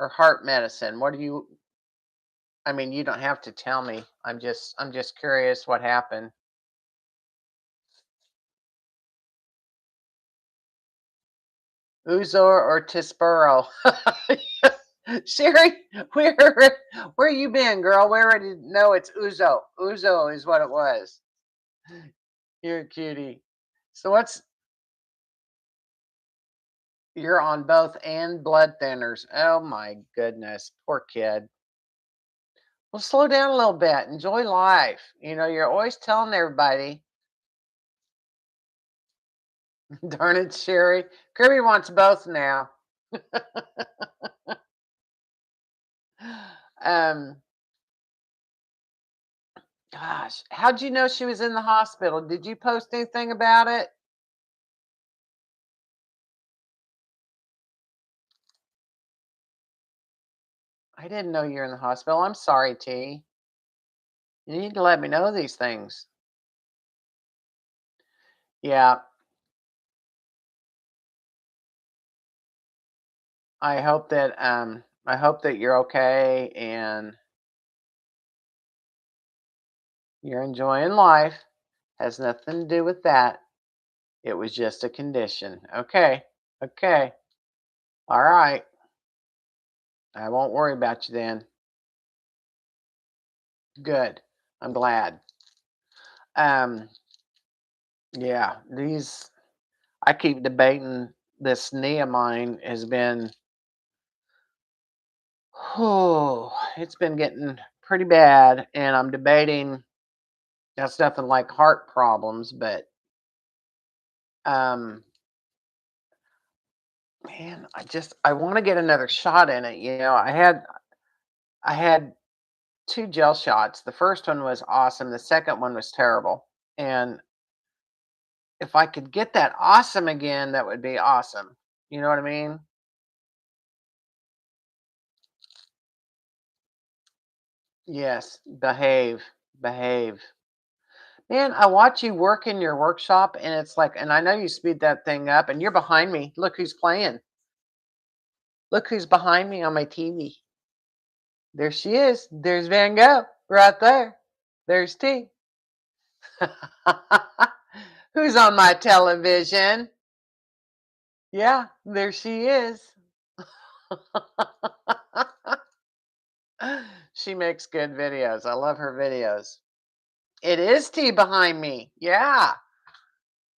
or heart medicine? What do you I mean, you don't have to tell me. I'm just curious what happened. Uzor or Tispuro? Sherry, where you been, girl? We already know it's Uzo. Uzo is what it was. You're a cutie. So you're on both and blood thinners. Oh my goodness. Poor kid. Well, slow down a little bit. Enjoy life. You're always telling everybody. Darn it, Sherry. Kirby wants both now. Um, gosh, how'd you know she was in the hospital? Did you post anything about it? I didn't know you're in the hospital. I'm sorry, T. You need to let me know these things. Yeah. I hope that you're okay and you're enjoying life. Has nothing to do with that. It was just a condition. Okay. Okay. All right. I won't worry about you then. Good. I'm glad. Um, yeah, I keep debating this knee of mine has been, oh, it's been getting pretty bad, and I'm debating. That's nothing like heart problems, but um, man, I want to get another shot in it. I had two gel shots. The first one was awesome. The second one was terrible, and if I could get that awesome again, that would be awesome. You know what I mean? Yes, behave, behave. Man, I watch you work in your workshop and it's like, and I know you speed that thing up and you're behind me. Look who's playing. Look who's behind me on my TV. There she is. There's Van Gogh right there. There's T. Who's on my television? Yeah, there she is. She makes good videos. I love her videos. It is T behind me. Yeah.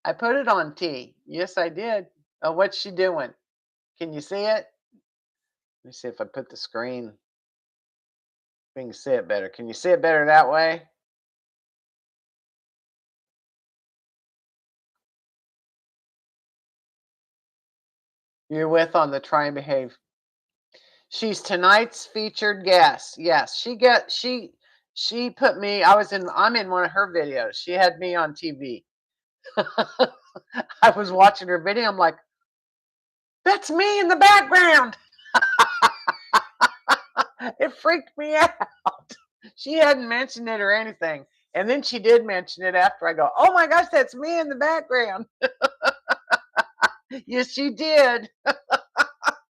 I put it on T. Yes, I did. Oh, what's she doing? Can you see it? Let me see if I put the screen. We can see it better. Can you see it better that way? You're with on the Try and Behave. She's tonight's featured guest. Yes, she put me. I'm in one of her videos. She had me on TV. I was watching her video. I'm like, that's me in the background. It freaked me out. She hadn't mentioned it or anything. And then she did mention it after I go, oh my gosh, that's me in the background. Yes, she did.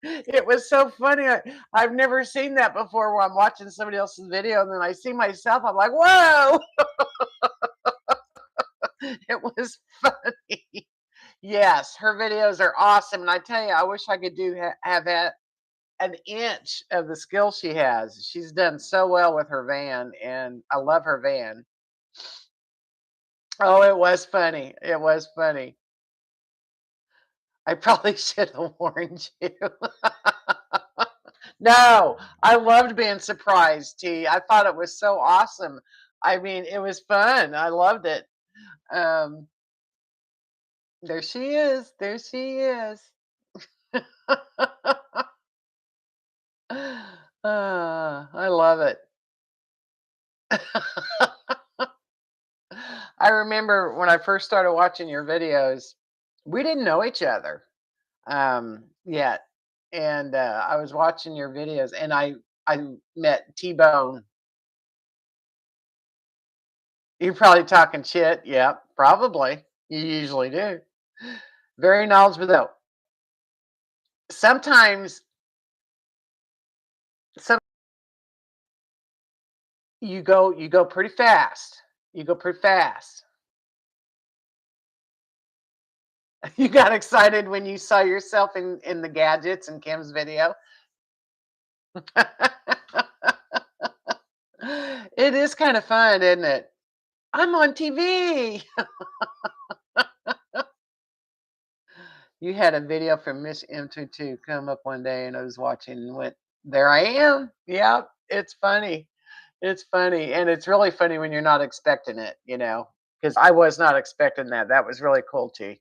It was so funny. I've never seen that before where I'm watching somebody else's video and then I see myself. I'm like, whoa, it was funny. Yes, her videos are awesome. And I tell you, I wish I could have had an inch of the skill she has. She's done so well with her van, and I love her van. Oh, it was funny. It was funny. I probably should have warned you. No, I loved being surprised, T. I thought it was so awesome. I mean, it was fun. I loved it. Um, there she is. There she is. I love it. I remember when I first started watching your videos, we didn't know each other yet. And I was watching your videos and I met T-Bone. You're probably talking shit. Yeah, probably. You usually do. Very knowledgeable though. Sometimes some you go pretty fast. You go pretty fast. You got excited when you saw yourself in the gadgets in Kim's video. It is kind of fun, isn't it? I'm on TV. You had a video from Miss M22 come up one day, and I was watching and went, "There I am." Yep, it's funny. It's funny, and it's really funny when you're not expecting it, because I was not expecting that. That was really cool, T.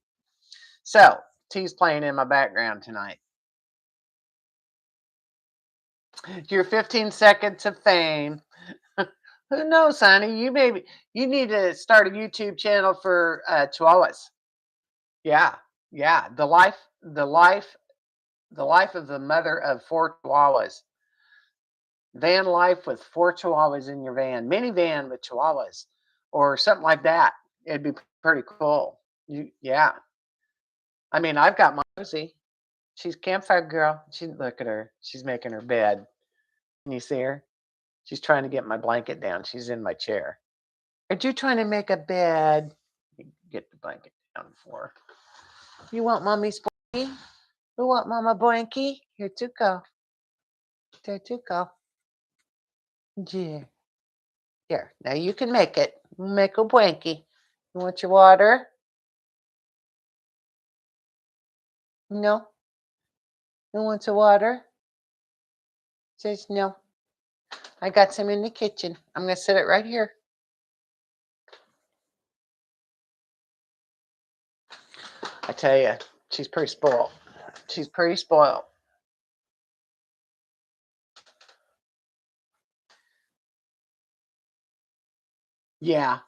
So, T's playing in my background tonight. Your 15 seconds of fame. Who knows, honey? You need to start a YouTube channel for Chihuahuas. Yeah, yeah. The life of the mother of four Chihuahuas. Van life with four Chihuahuas in your van, minivan with Chihuahuas, or something like that. It'd be pretty cool. Yeah. I mean, I've got my Rosie. She's campfire girl. Look at her. She's making her bed. Can you see her? She's trying to get my blanket down. She's in my chair. Are you trying to make a bed? Get the blanket down for her. You want mommy's blankie? You want mama blankie? Here to go. There to go. Yeah. Here. Now you can make it. Make a blankie. You want your water? No. You want some water? Says no. I got some in the kitchen. I'm going to set it right here. I tell you, she's pretty spoiled. She's pretty spoiled. Yeah.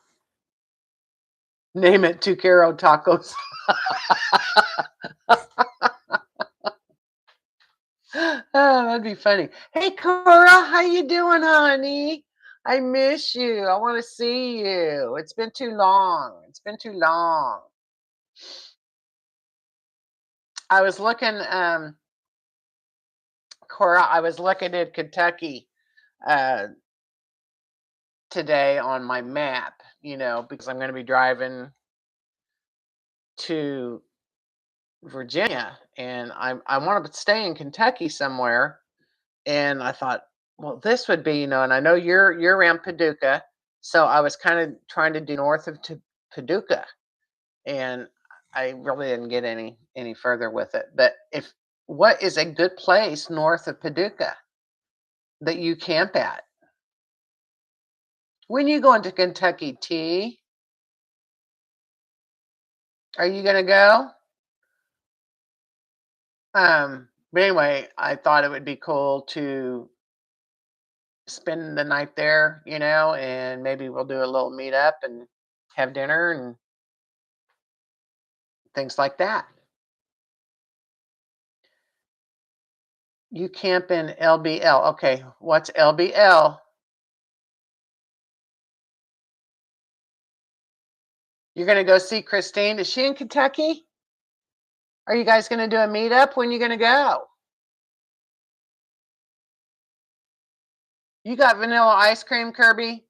Name it Tucaro Tacos. Oh, that'd be funny. Hey, Cora, how you doing, honey? I miss you. I want to see you. It's been too long. It's been too long. I was looking, Cora, I was looking at Kentucky today on my map, because I'm going to be driving to Virginia, and I want to stay in Kentucky somewhere. And I thought, well, this would be, and I know you're around Paducah, so I was kind of trying to do north of Paducah, and I really didn't get any further with it. But what is a good place north of Paducah that you camp at? When you going to Kentucky, T? Are you gonna go? But anyway, I thought it would be cool to spend the night there, and maybe we'll do a little meetup and have dinner and things like that. You camp in LBL. Okay, what's LBL? You're gonna go see Christine. Is she in Kentucky? Are you guys gonna do a meetup? When you gonna go? You got vanilla ice cream, Kirby?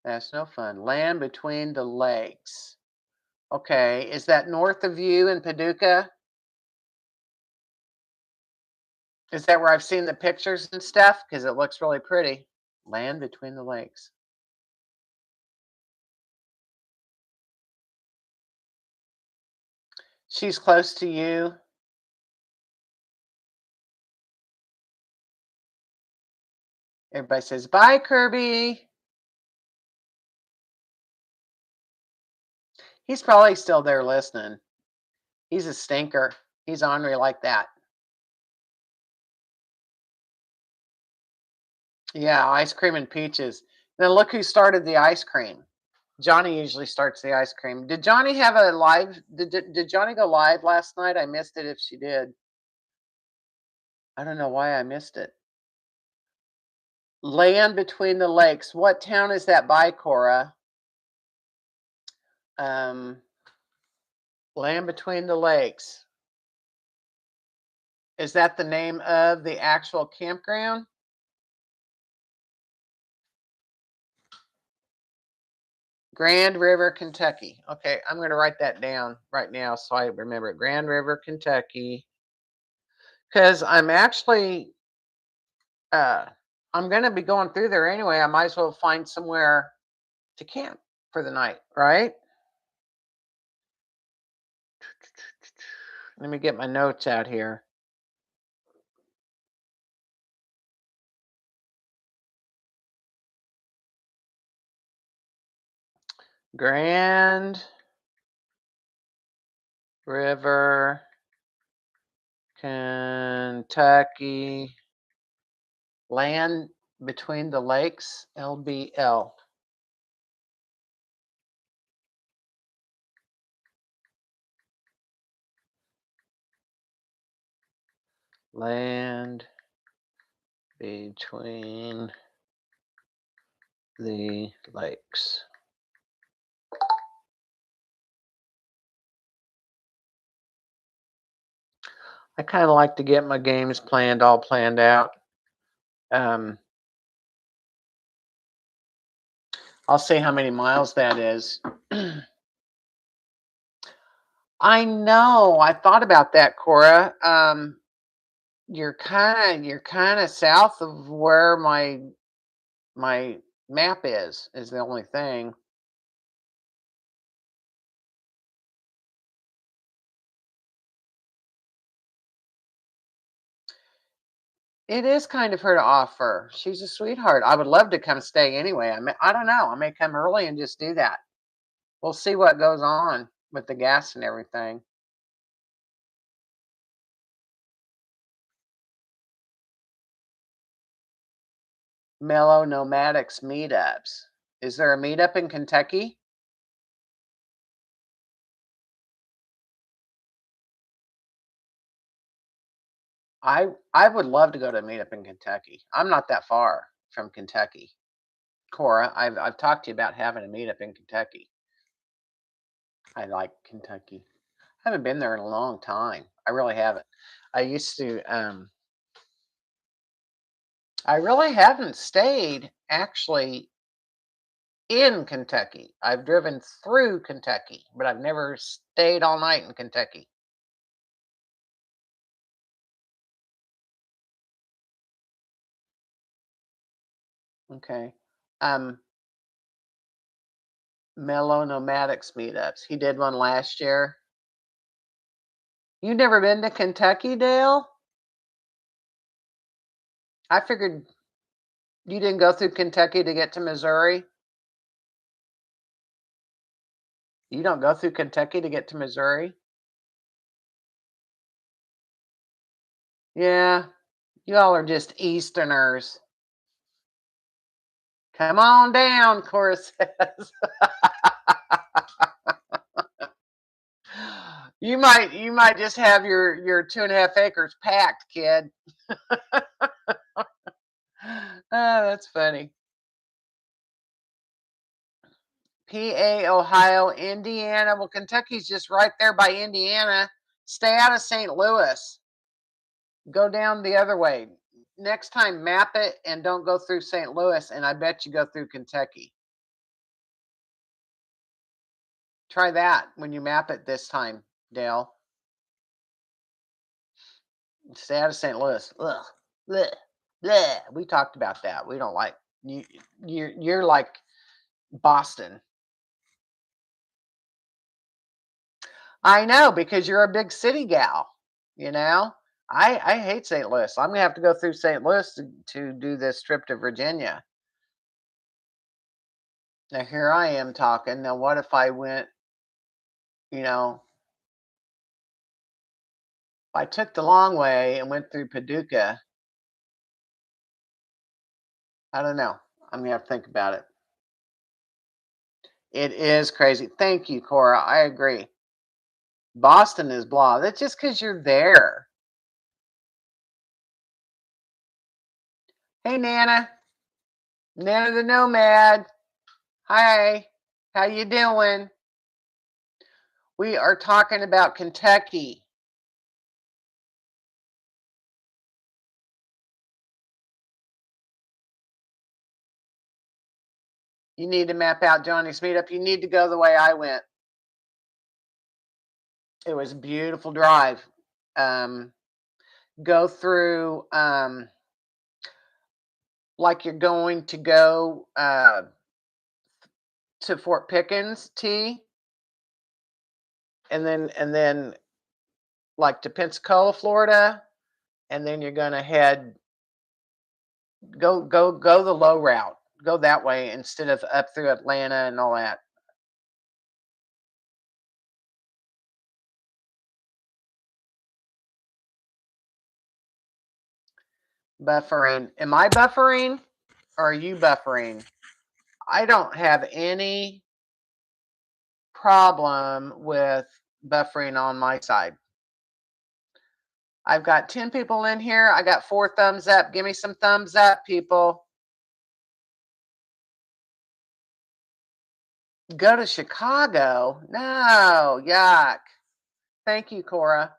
That's no fun. Land between the lakes. Okay, is that north of you in Paducah? Is that where I've seen the pictures and stuff? Because it looks really pretty. Land between the lakes. She's close to you. Everybody says, bye, Kirby. He's probably still there listening. He's a stinker. He's ornery like that. Yeah, ice cream and peaches. Then look who started the ice cream. Johnny usually starts the ice cream. Did Johnny have a live? Did Johnny go live last night? I missed it if she did. I don't know why I missed it. Land between the lakes. What town is that by, Cora? Land between the lakes. Is that the name of the actual campground? Grand River, Kentucky. Okay, I'm going to write that down right now so I remember it. Grand River, Kentucky. Because I'm actually, I'm going to be going through there anyway. I might as well find somewhere to camp for the night, right? Let me get my notes out here. Grand River, Kentucky. Land between the lakes, LBL. Land between the lakes. I kind of like to get my games all planned out. Um, I'll see how many miles that is. I know. I thought about that, Cora. You're kind of south of where my map is the only thing. It is kind of her to offer. She's a sweetheart. I would love to come stay anyway. I don't know. I may come early and just do that. We'll see what goes on with the gas and everything. Mellow Nomadics meetups. Is there a meetup in Kentucky? I would love to go to a meetup in Kentucky. I'm not that far from Kentucky. Cora, I've talked to you about having a meetup in Kentucky. I like Kentucky. I haven't been there in a long time. I really haven't. I used to I really haven't stayed actually in Kentucky. I've driven through Kentucky, but I've never stayed all night in Kentucky. Okay. Um, Mellow Nomadics meetups. He did one last year. You never been to Kentucky, Dale? I figured you didn't go through Kentucky to get to Missouri. You don't go through Kentucky to get to Missouri? Yeah, you all are just Easterners. Come on down, Cora says. You might just have your 2.5 acres packed, kid. That's funny. PA, Ohio, Indiana. Well, Kentucky's just right there by Indiana. Stay out of St. Louis. Go down the other way. Next time, map it and don't go through St. Louis, and I bet you go through Kentucky. Try that when you map it this time, Dale. Stay out of St. Louis. Ugh. Blech. Blech. We talked about that. We don't like you. You're like Boston. I know because you're a big city gal. You know, I hate St. Louis. I'm gonna have to go through St. Louis to do this trip to Virginia. Now here I am talking. Now what if I went? You know, if I took the long way and went through Paducah. I don't know. I'm gonna have to think about it. It is crazy. Thank you, Cora. I agree. Boston is blah. That's just because you're there. Hey, Nana. Nana the Nomad. Hi. How you doing? We are talking about Kentucky. You need to map out Johnny's meetup. You need to go the way I went. It was a beautiful drive. Go through like you're going to go to Fort Pickens, T, and then like to Pensacola, Florida, and then you're gonna head go the low route. Go that way instead of up through Atlanta and all that. Buffering. Am I buffering or are you buffering? I don't have any problem with buffering on my side. I've got 10 people in here. I got 4 thumbs up. Give me some thumbs up, people. Go to Chicago? No, yuck. Thank you, Cora.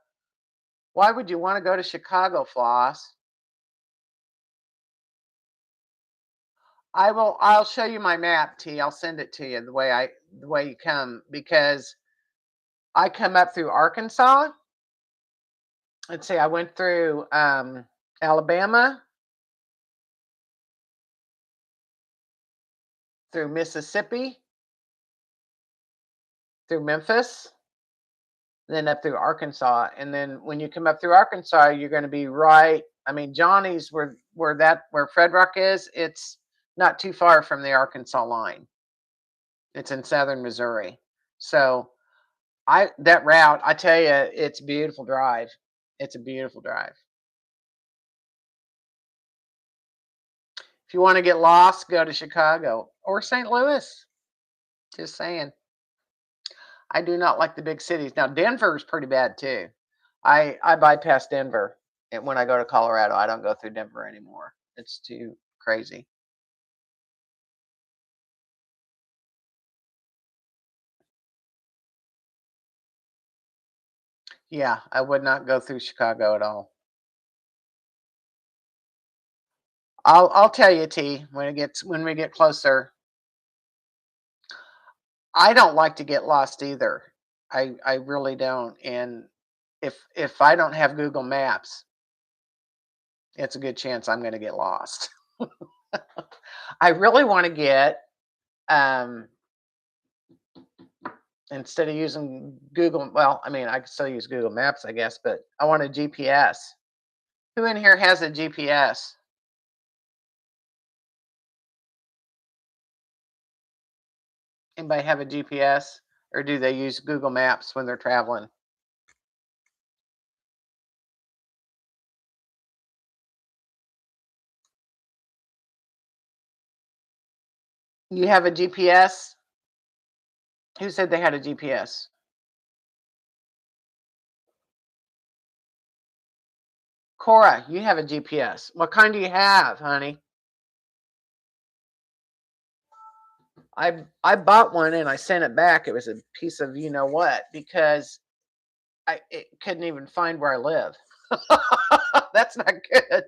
Why would you want to go to Chicago, Floss? I'll show you my map, T. I'll send it to you the way you come, because I come up through Arkansas. Let's see, I went through Alabama, through Mississippi, through Memphis, then up through Arkansas. And then when you come up through Arkansas, you're going to be right. I mean, Johnny's where Fred Rock is. It's not too far from the Arkansas line. It's in southern Missouri. So that route, I tell you, it's a beautiful drive. It's a beautiful drive. If you want to get lost, go to Chicago or St. Louis. Just saying. I do not like the big cities. Now Denver is pretty bad too. I bypass Denver, and when I go to Colorado, I don't go through Denver anymore. It's too crazy. Yeah, I would not go through Chicago at all. I'll tell you, T, when we get closer. I don't like to get lost either. I really don't. And if I don't have Google Maps, it's a good chance I'm going to get lost. I really want to get um, instead of using Google. Well, I mean, I can still use Google Maps, I guess, but I want a GPS. Who in here has a GPS? Anybody have a GPS, or do they use Google Maps when they're traveling? You have a GPS? Who said they had a GPS? Cora, you have a GPS. What kind do you have, honey? I bought one and I sent it back. It was a piece of you know what, because it couldn't even find where I live. That's not good.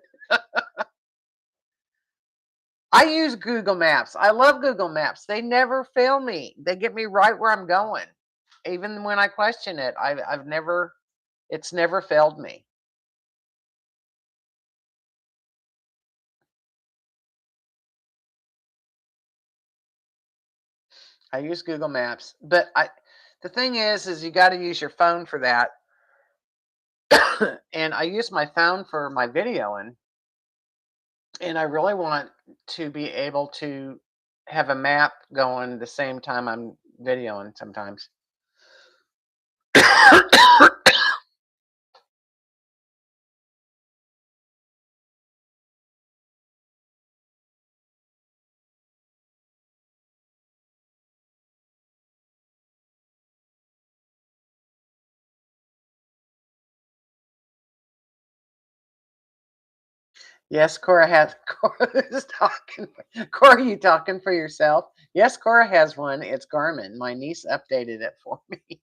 I use Google Maps. I love Google Maps. They never fail me. They get me right where I'm going. Even when I question it, it's never failed me. I use Google Maps, but the thing is you got to use your phone for that. And I use my phone for my videoing, and I really want to be able to have a map going the same time I'm videoing sometimes. Yes, Cora has. Cora is talking. Cora, you talking for yourself? Yes, Cora has one. It's Garmin. My niece updated it for me.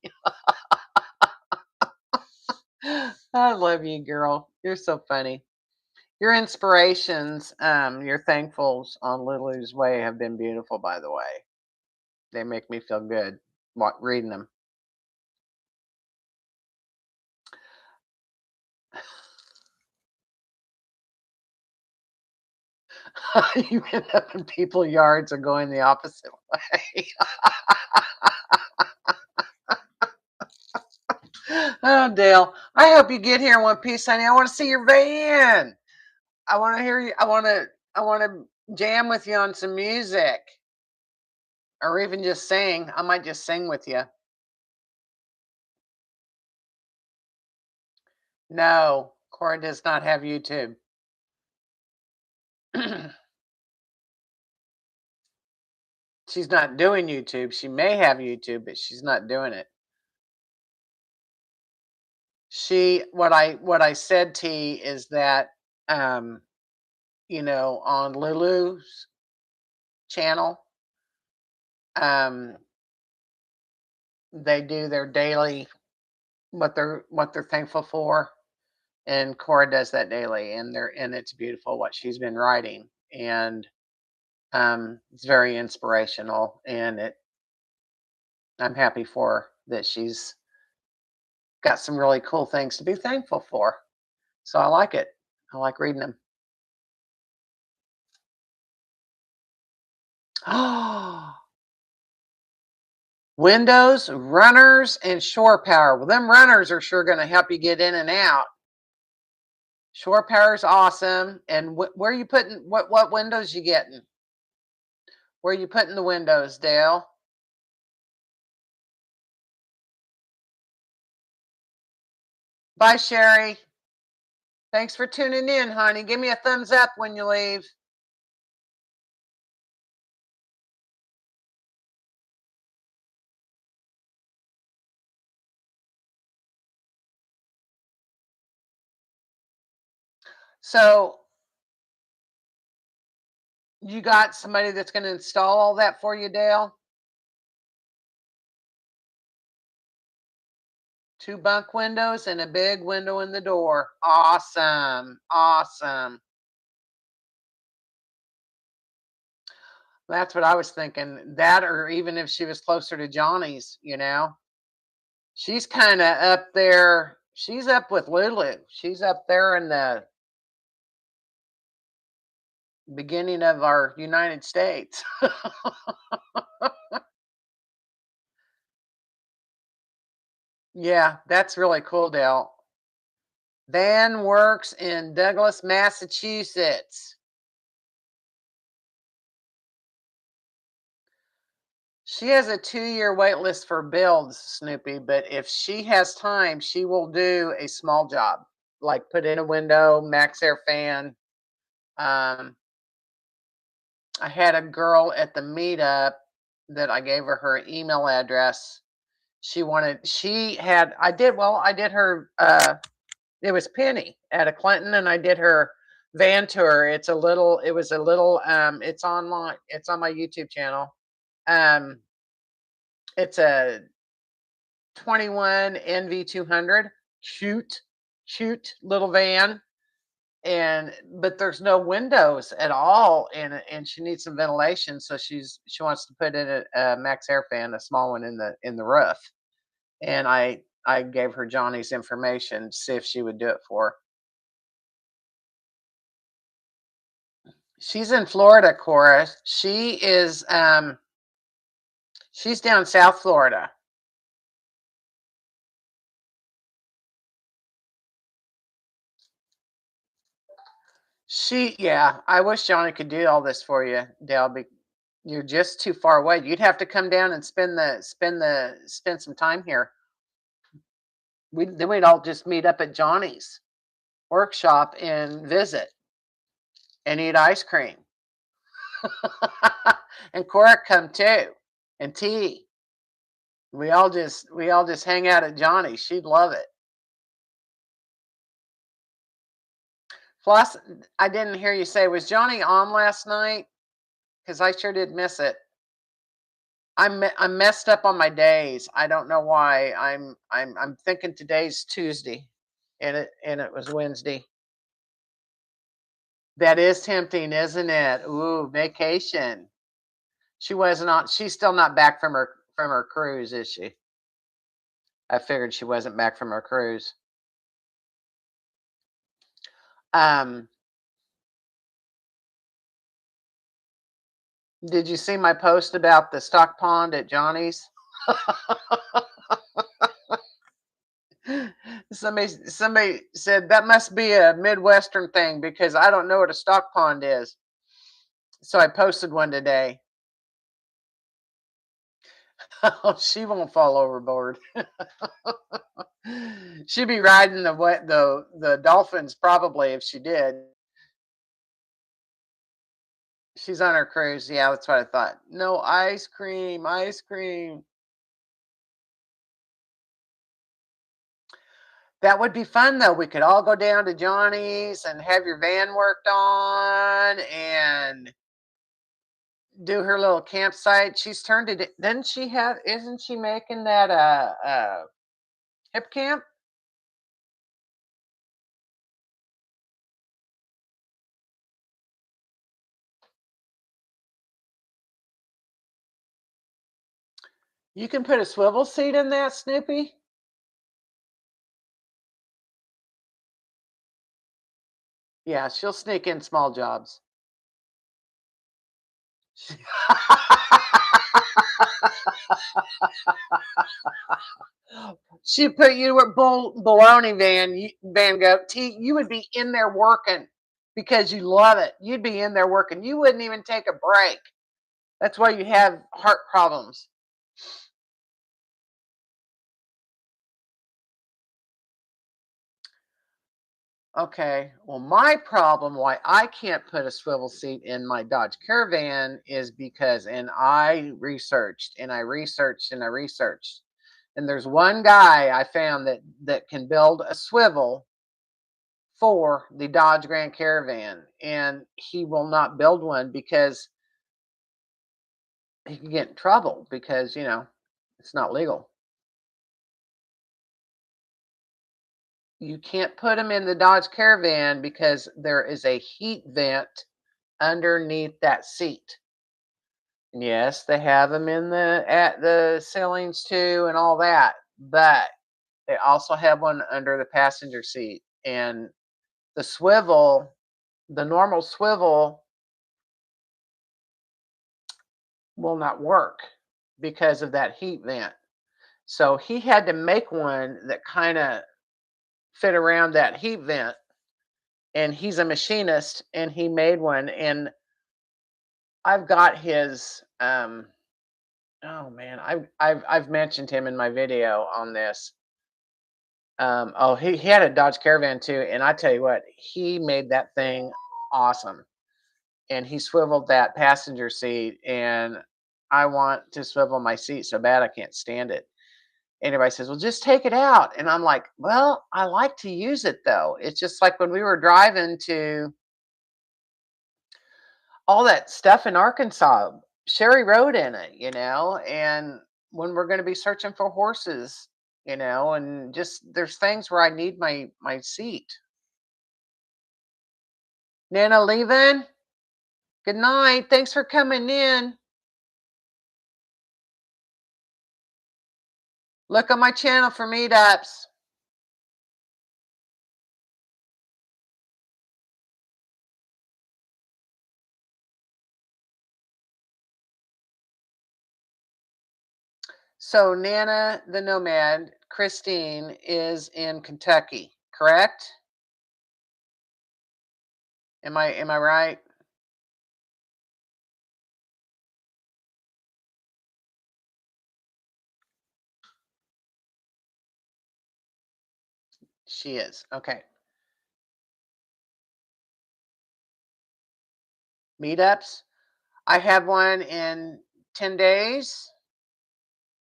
I love you, girl. You're so funny. Your inspirations, your thankfuls on Lulu's Way have been beautiful, by the way. They make me feel good reading them. You end up in people's yards or going the opposite way. Oh, Dale. I hope you get here in one piece, honey. I want to see your van. I want to hear you. I want to jam with you on some music, or even just sing. I might just sing with you. No, Cora does not have YouTube. She's not doing YouTube. She may have YouTube, but she's not doing it. What I said, T, is that um, on Lulu's channel, um, they do their daily what they're thankful for. and Cora does that daily, and it's beautiful what she's been writing, and it's very inspirational, and I'm happy for her that she's got some really cool things to be thankful for. So I like it. I like reading them. Oh, windows, runners, and shore power. Well, them runners are sure going to help you get in and out. Shore power is awesome. And where are you putting what windows you getting? Where are you putting the windows, Dale? Bye, Sherry. Thanks for tuning in, honey. Give me a thumbs up when you leave. So you got somebody that's going to install all that for you, Dale? 2 bunk windows and a big window in the door. Awesome. Awesome. That's what I was thinking. That, or even if she was closer to Johnny's, she's kind of up there. She's up with Lulu. She's up there in the beginning of our United States. Yeah, that's really cool, Dale. Van works in Douglas, Massachusetts. She has a 2-year wait list for builds, Snoopy, but if she has time, she will do a small job, like put in a window, max air fan. I had a girl at the meetup that I gave her email address. I did her, it was Penny at a Clinton, and I did her van tour. It's online. It's on my YouTube channel. Um, it's a 21 NV200, cute little van, but there's no windows at all, and she needs some ventilation, so she wants to put in a max air fan, a small one in the roof, and I gave her Johnny's information to see if she would do it for her. She's in Florida, Cora. She's down South Florida. Yeah, I wish Johnny could do all this for you, Dale. You're just too far away. You'd have to come down and spend some time here. We'd all just meet up at Johnny's workshop and visit and eat ice cream. And Cora come too, and tea. We all just hang out at Johnny's. She'd love it. Plus, I didn't hear you say, was Johnny on last night? Because I sure did miss it. I'm messed up on my days. I don't know why. I'm thinking today's Tuesday, and it was Wednesday. That is tempting, isn't it? Ooh, vacation. She's still not back from her cruise, is she? I figured she wasn't back from her cruise. Um, did you see my post about the stock pond at Johnny's? Somebody said that must be a Midwestern thing because I don't know what a stock pond is. So I posted one today. Oh, she won't fall overboard. She'd be riding the dolphins probably if she did. She's on her cruise. Yeah, that's what I thought. No ice cream, ice cream. That would be fun though. We could all go down to Johnny's and have your van worked on and do her little campsite. She's turned it. Doesn't she have? Isn't she making that hip camp? You can put a swivel seat in that, Snoopy? Yeah, she'll sneak in small jobs. She put you at baloney Van Gogh. You would be in there working because you love it. You'd be in there working. You wouldn't even take a break. That's why you have heart problems. Okay. Well, my problem why I can't put a swivel seat in my Dodge Caravan is because, and I researched and I researched and I researched, and there's one guy I found that can build a swivel for the Dodge Grand Caravan, and he will not build one because he can get in trouble because it's not legal. You can't put them in the Dodge Caravan because there is a heat vent underneath that seat. Yes, they have them in the at the ceilings too and all that, but they also have one under the passenger seat. And the swivel, the normal swivel will not work because of that heat vent. So he had to make one that kind of fit around that heat vent. And he's a machinist and he made one. And I've got his oh man, I've mentioned him in my video on this. Oh, he had a Dodge Caravan too, and I tell you what, he made that thing awesome. And he swiveled that passenger seat, and I want to swivel my seat so bad I can't stand it. And everybody says, "Well, just take it out." And I'm like, "Well, I like to use it though." It's just like when we were driving to all that stuff in Arkansas, Sherry rode in it, and when we're going to be searching for horses, and just there's things where I need my seat. Nana leaving. Good night. Thanks for coming in. Look on my channel for meetups. So Nana the Nomad, Christine is in Kentucky, correct? Am I right? She is. Okay. Meetups. I have one in 10 days.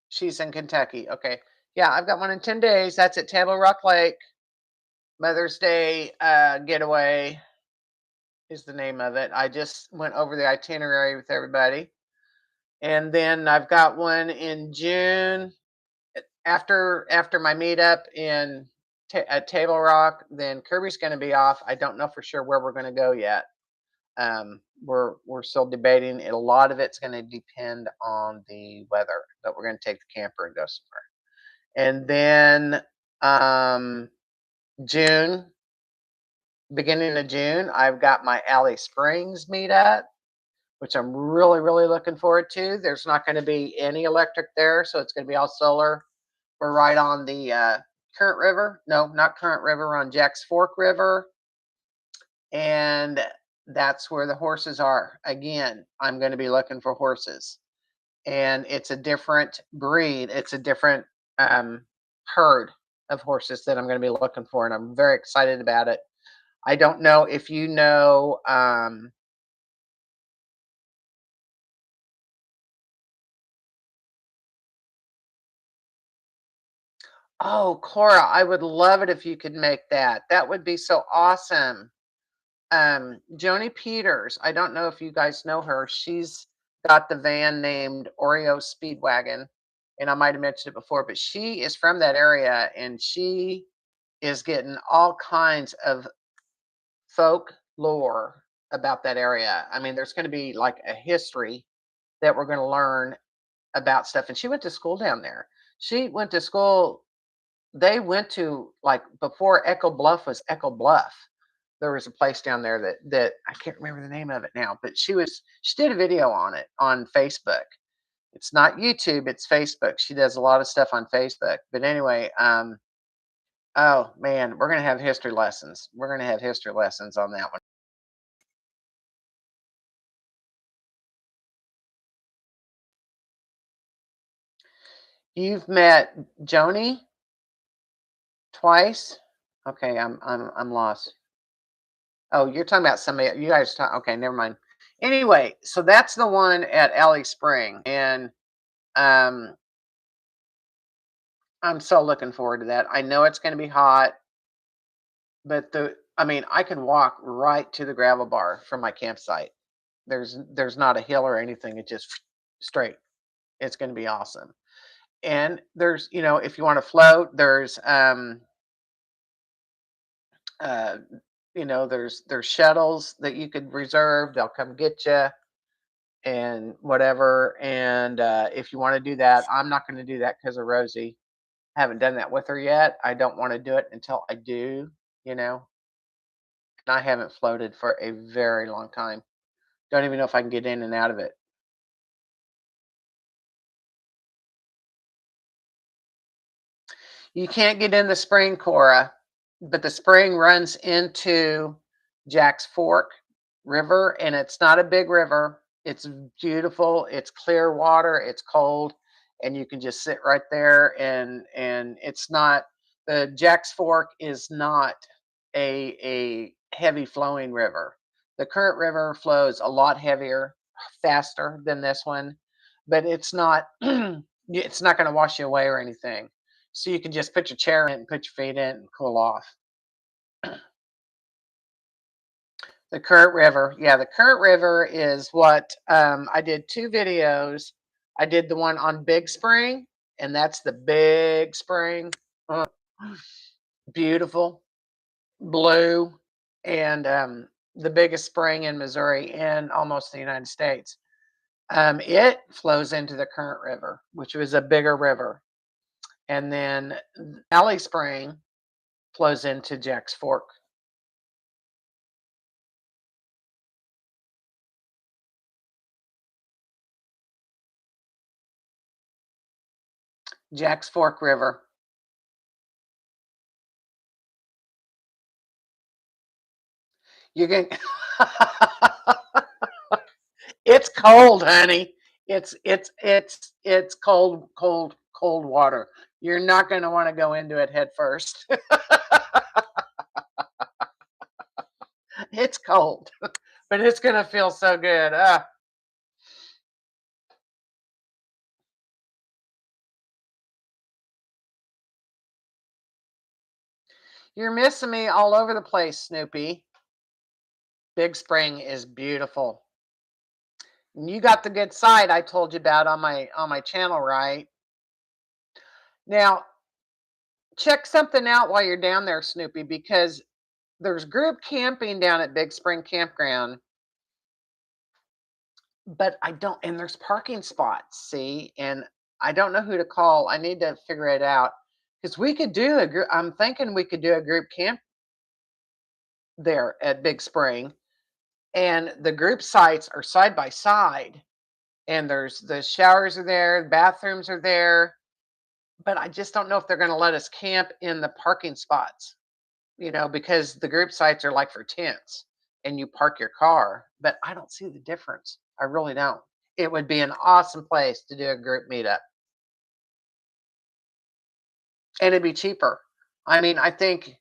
She's in Kentucky. Okay. Yeah, I've got one in 10 days. That's at Table Rock Lake. Mother's Day getaway is the name of it. I just went over the itinerary with everybody. And then I've got one in June after my meetup in at Table Rock. Then Kirby's going to be off. I don't know for sure where we're going to go yet. We're still debating. A lot of it's going to depend on the weather, but we're going to take the camper and go somewhere. And then June, beginning of June, I've got my Alley Springs meetup, which I'm really, really looking forward to. There's not going to be any electric there, so it's going to be all solar. We're right on the Current River. No, not Current River. We're on Jack's Fork River. And that's where the horses are. Again, I'm going to be looking for horses. And it's a different breed. It's a different herd of horses that I'm going to be looking for. And I'm very excited about it. I don't know if you know oh, Cora, I would love it if you could make that. That would be so awesome. Joni Peters, I don't know if you guys know her. She's got the van named Oreo Speedwagon, and I might have mentioned it before, but she is from that area and she is getting all kinds of folk lore about that area. I mean, there's going to be like a history that we're going to learn about stuff, and she went to school down there. She went to school. They went to, like, before Echo Bluff was Echo Bluff. There was a place down there that I can't remember the name of it now, but she did a video on it on Facebook. It's not YouTube, it's Facebook. She does a lot of stuff on Facebook. But anyway, oh man, we're gonna have history lessons. We're gonna have history lessons on that one. You've met Joni twice? Okay, I'm lost. Oh, you're talking about somebody you guys talk okay, never mind. Anyway, so that's the one at Alley Spring. And um I'm so looking forward to that. I know it's gonna be hot, but I mean, I can walk right to the gravel bar from my campsite. There's not a hill or anything. It's just straight. It's gonna be awesome. And there's, if you want to float, there's uh there's shuttles that you could reserve. They'll come get you and whatever. And if you want to do that, I'm not going to do that because of Rosie. I haven't done that with her yet. I don't want to do it until I do, you know. And I haven't floated for a very long time. Don't even know if I can get in and out of it. You can't get in the spring, Cora, but the spring runs into Jack's Fork River, and it's not a big river. It's beautiful. It's clear water. It's cold, and you can just sit right there. And it's not the Jack's Fork is not a heavy flowing river. The current river flows a lot heavier, faster than this one, but it's not. It's not going to wash you away or anything. So you can just put your chair in and put your feet in and cool off. The current river. Yeah, the current river is what I did 2 videos. I did the one on Big Spring, and that's the big spring. Uh, Beautiful, blue, and the biggest spring in Missouri and almost the United States. It flows into the current river, which was a bigger river. And then Valley Spring flows into Jack's Fork. Jack's Fork River. You can. It's cold, honey. It's cold, cold, cold water. You're not going to want to go into it head first. It's cold, but it's going to feel so good. You're missing me all over the place, Snoopy. Big Spring is beautiful. And you got the good side I told you about on my channel, right? Now, check something out while you're down there, Snoopy, because there's group camping down at Big Spring Campground, but I don't, and there's parking spots, see, and I don't know who to call. I need to figure it out because we could do a group. I'm thinking we could do a group camp there at Big Spring, and the group sites are side by side, and there's the showers are there, the bathrooms are there, but I just don't know if they're going to let us camp in the parking spots, because the group sites are like for tents and you park your car, but I don't see the difference. I really don't. It would be an awesome place to do a group meetup and it'd be cheaper. I mean, I think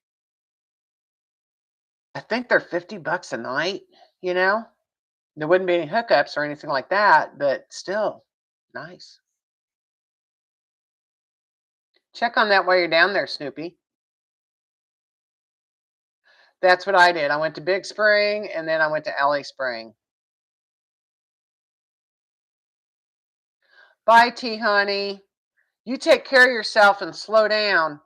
they're $50 a night, you know? There wouldn't be any hookups or anything like that, but still nice. Check on that while you're down there, Snoopy. That's what I did. I went to Big Spring and then I went to Alley Spring. Bye, T honey. You take care of yourself and slow down.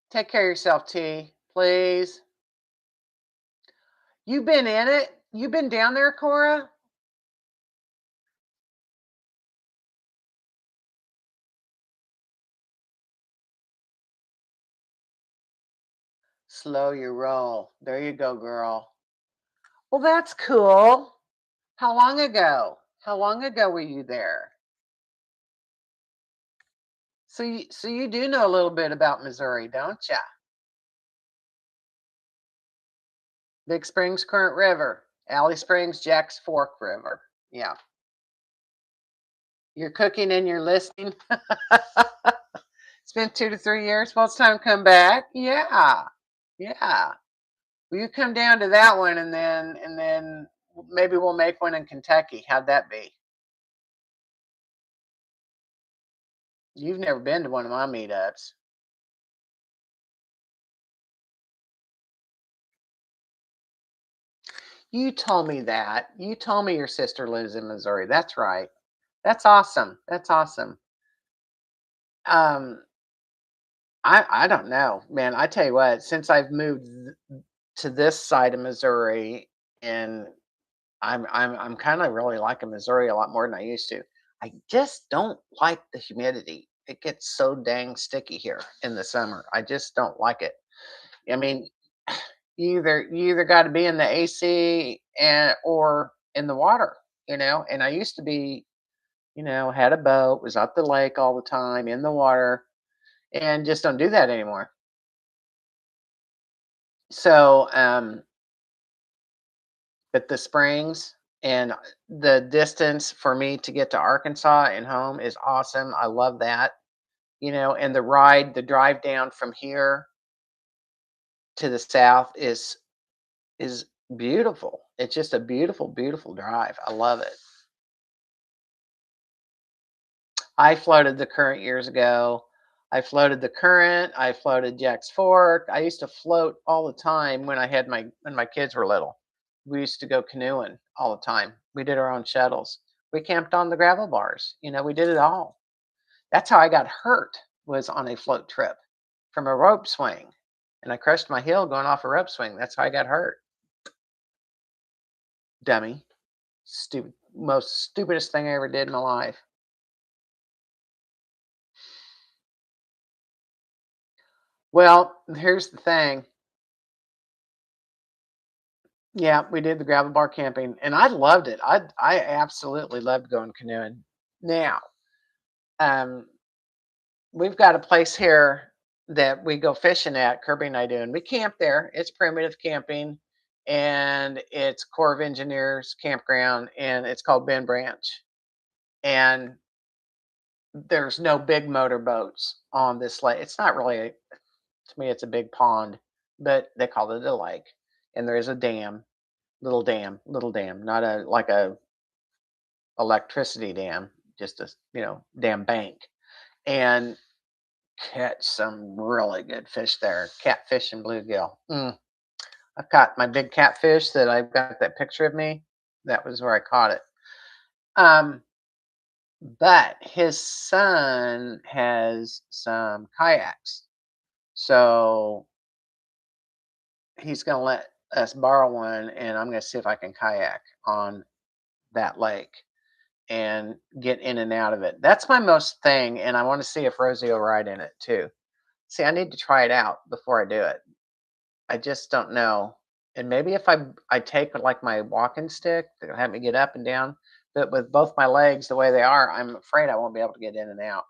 Take care of yourself, T, please. You've been in it? You've been down there, Cora? Slow your roll. There you go, girl. Well, that's cool. How long ago? How long ago were you there? So you do know a little bit about Missouri, don't you? Big Springs Current River, Alley Springs, Jack's Fork River. Yeah. You're cooking and you're listening. It's been 2 to 3 years. Well, it's time to come back. Yeah. Yeah. Well, you come down to that one and then maybe we'll make one in Kentucky. How'd that be? You've never been to one of my meetups. You told me that. You told me your sister lives in Missouri. That's right. That's awesome. That's awesome. Um, I don't know, man. I tell you what, since I've moved to this side of Missouri, and I'm kind of really liking Missouri a lot more than I used to. I just don't like the humidity. It gets so dang sticky here in the summer. I just don't like it. I mean, you either got to be in the AC and or in the water, And I used to be, had a boat, was at the lake all the time, in the water, and just don't do that anymore. So, but the springs and the distance for me to get to Arkansas and home is awesome. I love that. And the drive down from here to the south is beautiful. It's just a beautiful, beautiful drive. I love it. I floated the Current years ago. I floated the Current. I floated Jack's Fork. I used to float all the time when my kids were little. We used to go canoeing all the time. We did our own shuttles. We camped on the gravel bars. We did it all. That's how I got hurt, was on a float trip from a rope swing. And I crushed my heel going off a rope swing. That's how I got hurt. Dummy. Stupid. Most stupidest thing I ever did in my life. Well, here's the thing. Yeah, we did the gravel bar camping, and I loved it. I absolutely loved going canoeing. Now, um, we've got a place here that we go fishing at, Kirby and I do, and we camp there. It's primitive camping, and it's Corps of Engineers campground, and it's called Ben Branch. And there's no big motorboats on this lake. It's not really, to me, it's a big pond, but they call it a lake. And there is a dam, little dam, not a electricity dam, just a dam bank, and catch some really good fish there, catfish and bluegill. I caught my big catfish that I've got that picture of me. That was where I caught it. Um, but his son has some kayaks, so he's gonna let us borrow one, and I'm gonna see if I can kayak on that lake and get in and out of it. That's my most thing, and I want to see if Rosie will ride in it too. See, I need to try it out before I do it. I just don't know. And maybe if I take like my walking stick that'll help me get up and down, but with both my legs the way they are, I'm afraid I won't be able to get in and out.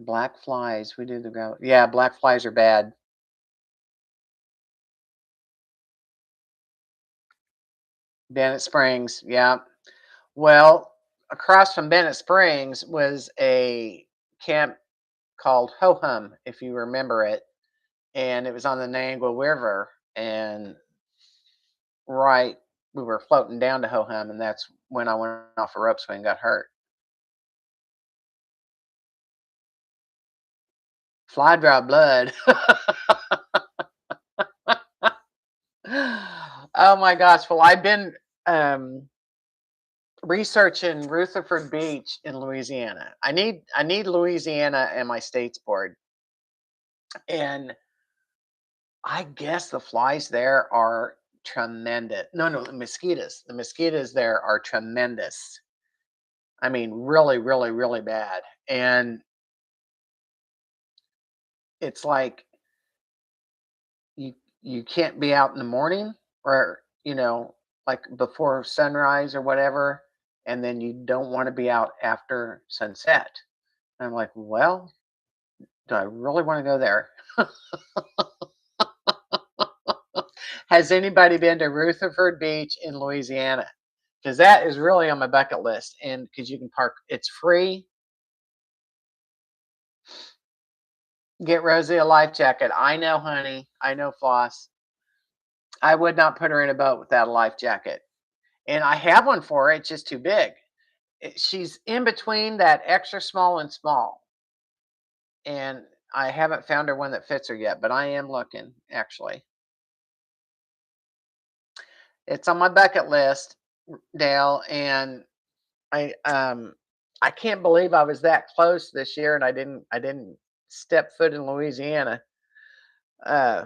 Black flies, we do the go. Yeah, black flies are bad. Bennett Springs, yeah. Well, across from Bennett Springs was a camp called Ho Hum, if you remember it, and it was on the Niangua River. And right, we were floating down to Ho Hum, and that's when I went off a rope swing and got hurt. Fly draw blood. Oh my gosh! Well, I've been researching Rutherford Beach in Louisiana. I need Louisiana and my states board, and I guess the flies there are tremendous. No, the mosquitoes. The mosquitoes there are tremendous. I mean, really, really, really bad. And it's like you you can't be out in the morning or, like before sunrise or whatever, and then you don't want to be out after sunset. And I'm like, well, do I really want to go there? Has anybody been to Rutherford Beach in Louisiana? Because that is really on my bucket list. And because you can park, it's free. Get Rosie a life jacket. I know, honey. I know, Floss. I would not put her in a boat without a life jacket. And I have one for her. It's just too big. She's in between that extra small and small. And I haven't found her one that fits her yet, but I am looking, actually. It's on my bucket list, Dale, and I can't believe I was that close this year and I didn't step foot in Louisiana.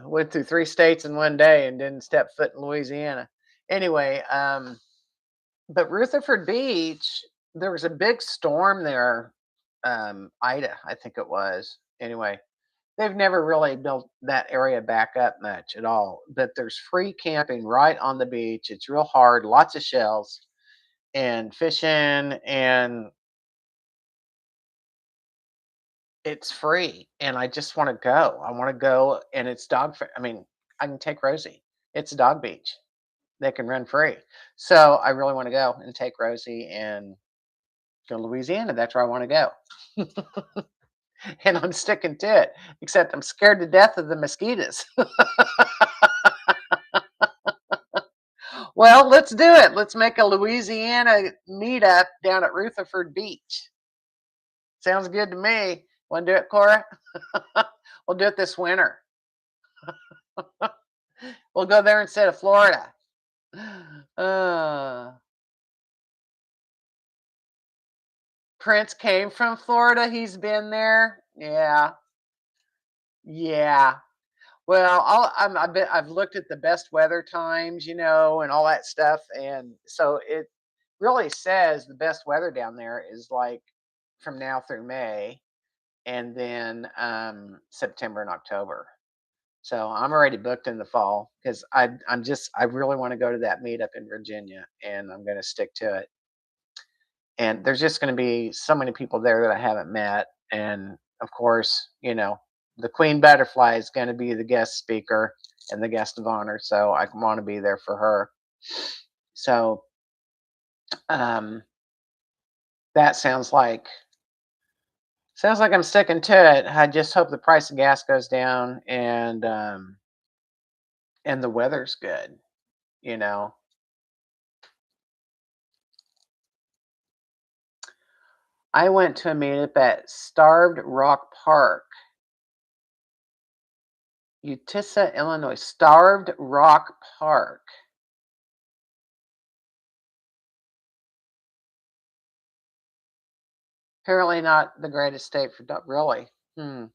Went through 3 states in one day and didn't step foot in Louisiana. Anyway, but Rutherford Beach, there was a big storm there. Ida, I think it was. Anyway, they've never really built that area back up much at all. But there's free camping right on the beach. It's real hard, lots of shells and fishing, and it's free. And I just want to go. I want to go, and it's I mean, I can take Rosie. It's a dog beach. They can run free. So I really want to go and take Rosie and go to Louisiana. That's where I want to go. And I'm sticking to it, except I'm scared to death of the mosquitoes. Well, let's do it. Let's make a Louisiana meetup down at Rutherford Beach. Sounds good to me. Want to do it, Cora? We'll do it this winter. We'll go there instead of Florida. Uh, Prince came from Florida. He's been there. Yeah. Yeah. Well, I've looked at the best weather times, and all that stuff, and so it really says the best weather down there is like from now through May, and then September and October. So I'm already booked in the fall because I really want to go to that meetup in Virginia, and I'm going to stick to it. And there's just going to be so many people there that I haven't met, and of course, the Queen Butterfly is going to be the guest speaker and the guest of honor, so I want to be there for her. So um, that sounds like I'm sticking to it. I just hope the price of gas goes down and the weather's good. You know, I went to a meetup at Starved Rock Park, Utissa, Illinois. Starved Rock Park. Apparently not the greatest state for really. Hmm.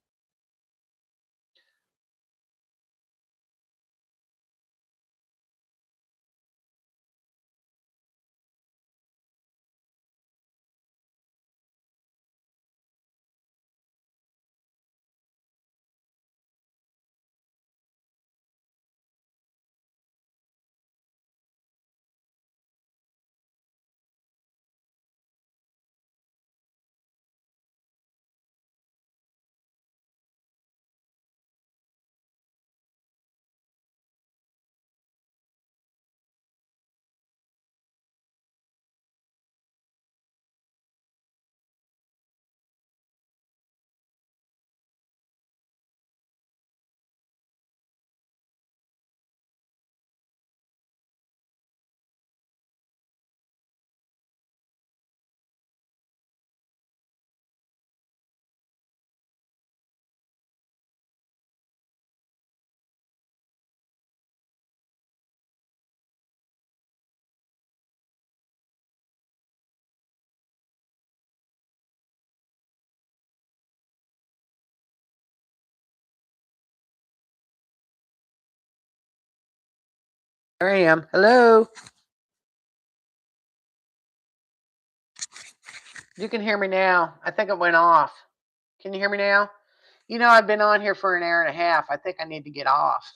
There I am. Hello. You can hear me now. I think it went off. Can you hear me now? I've been on here for an hour and a half. I think I need to get off.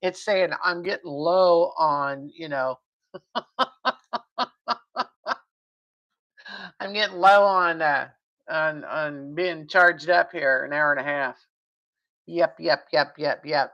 It's saying I'm getting low on, I'm getting low on being charged up here an hour and a half. Yep, yep, yep, yep, yep.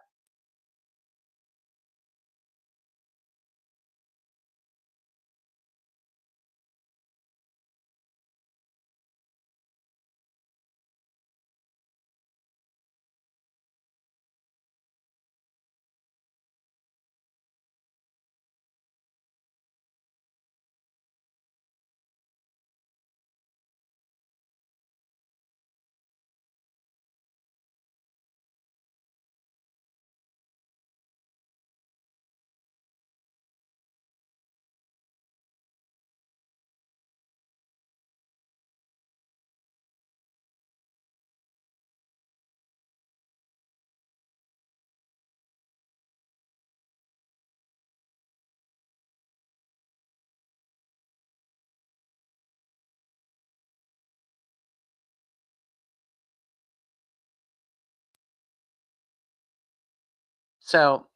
So,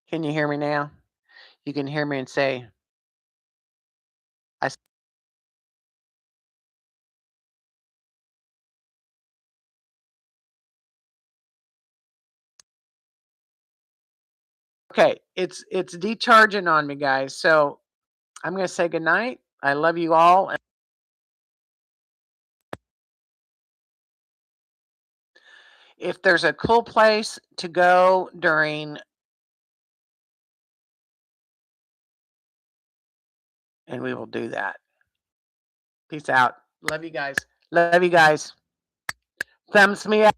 can you hear me now? You can hear me and say, I. Okay, it's decharging on me, guys. So I'm gonna say goodnight. I love you all. If there's a cool place to go during, and we will do that. Peace out. Love you guys. Love you guys. Thumbs me up.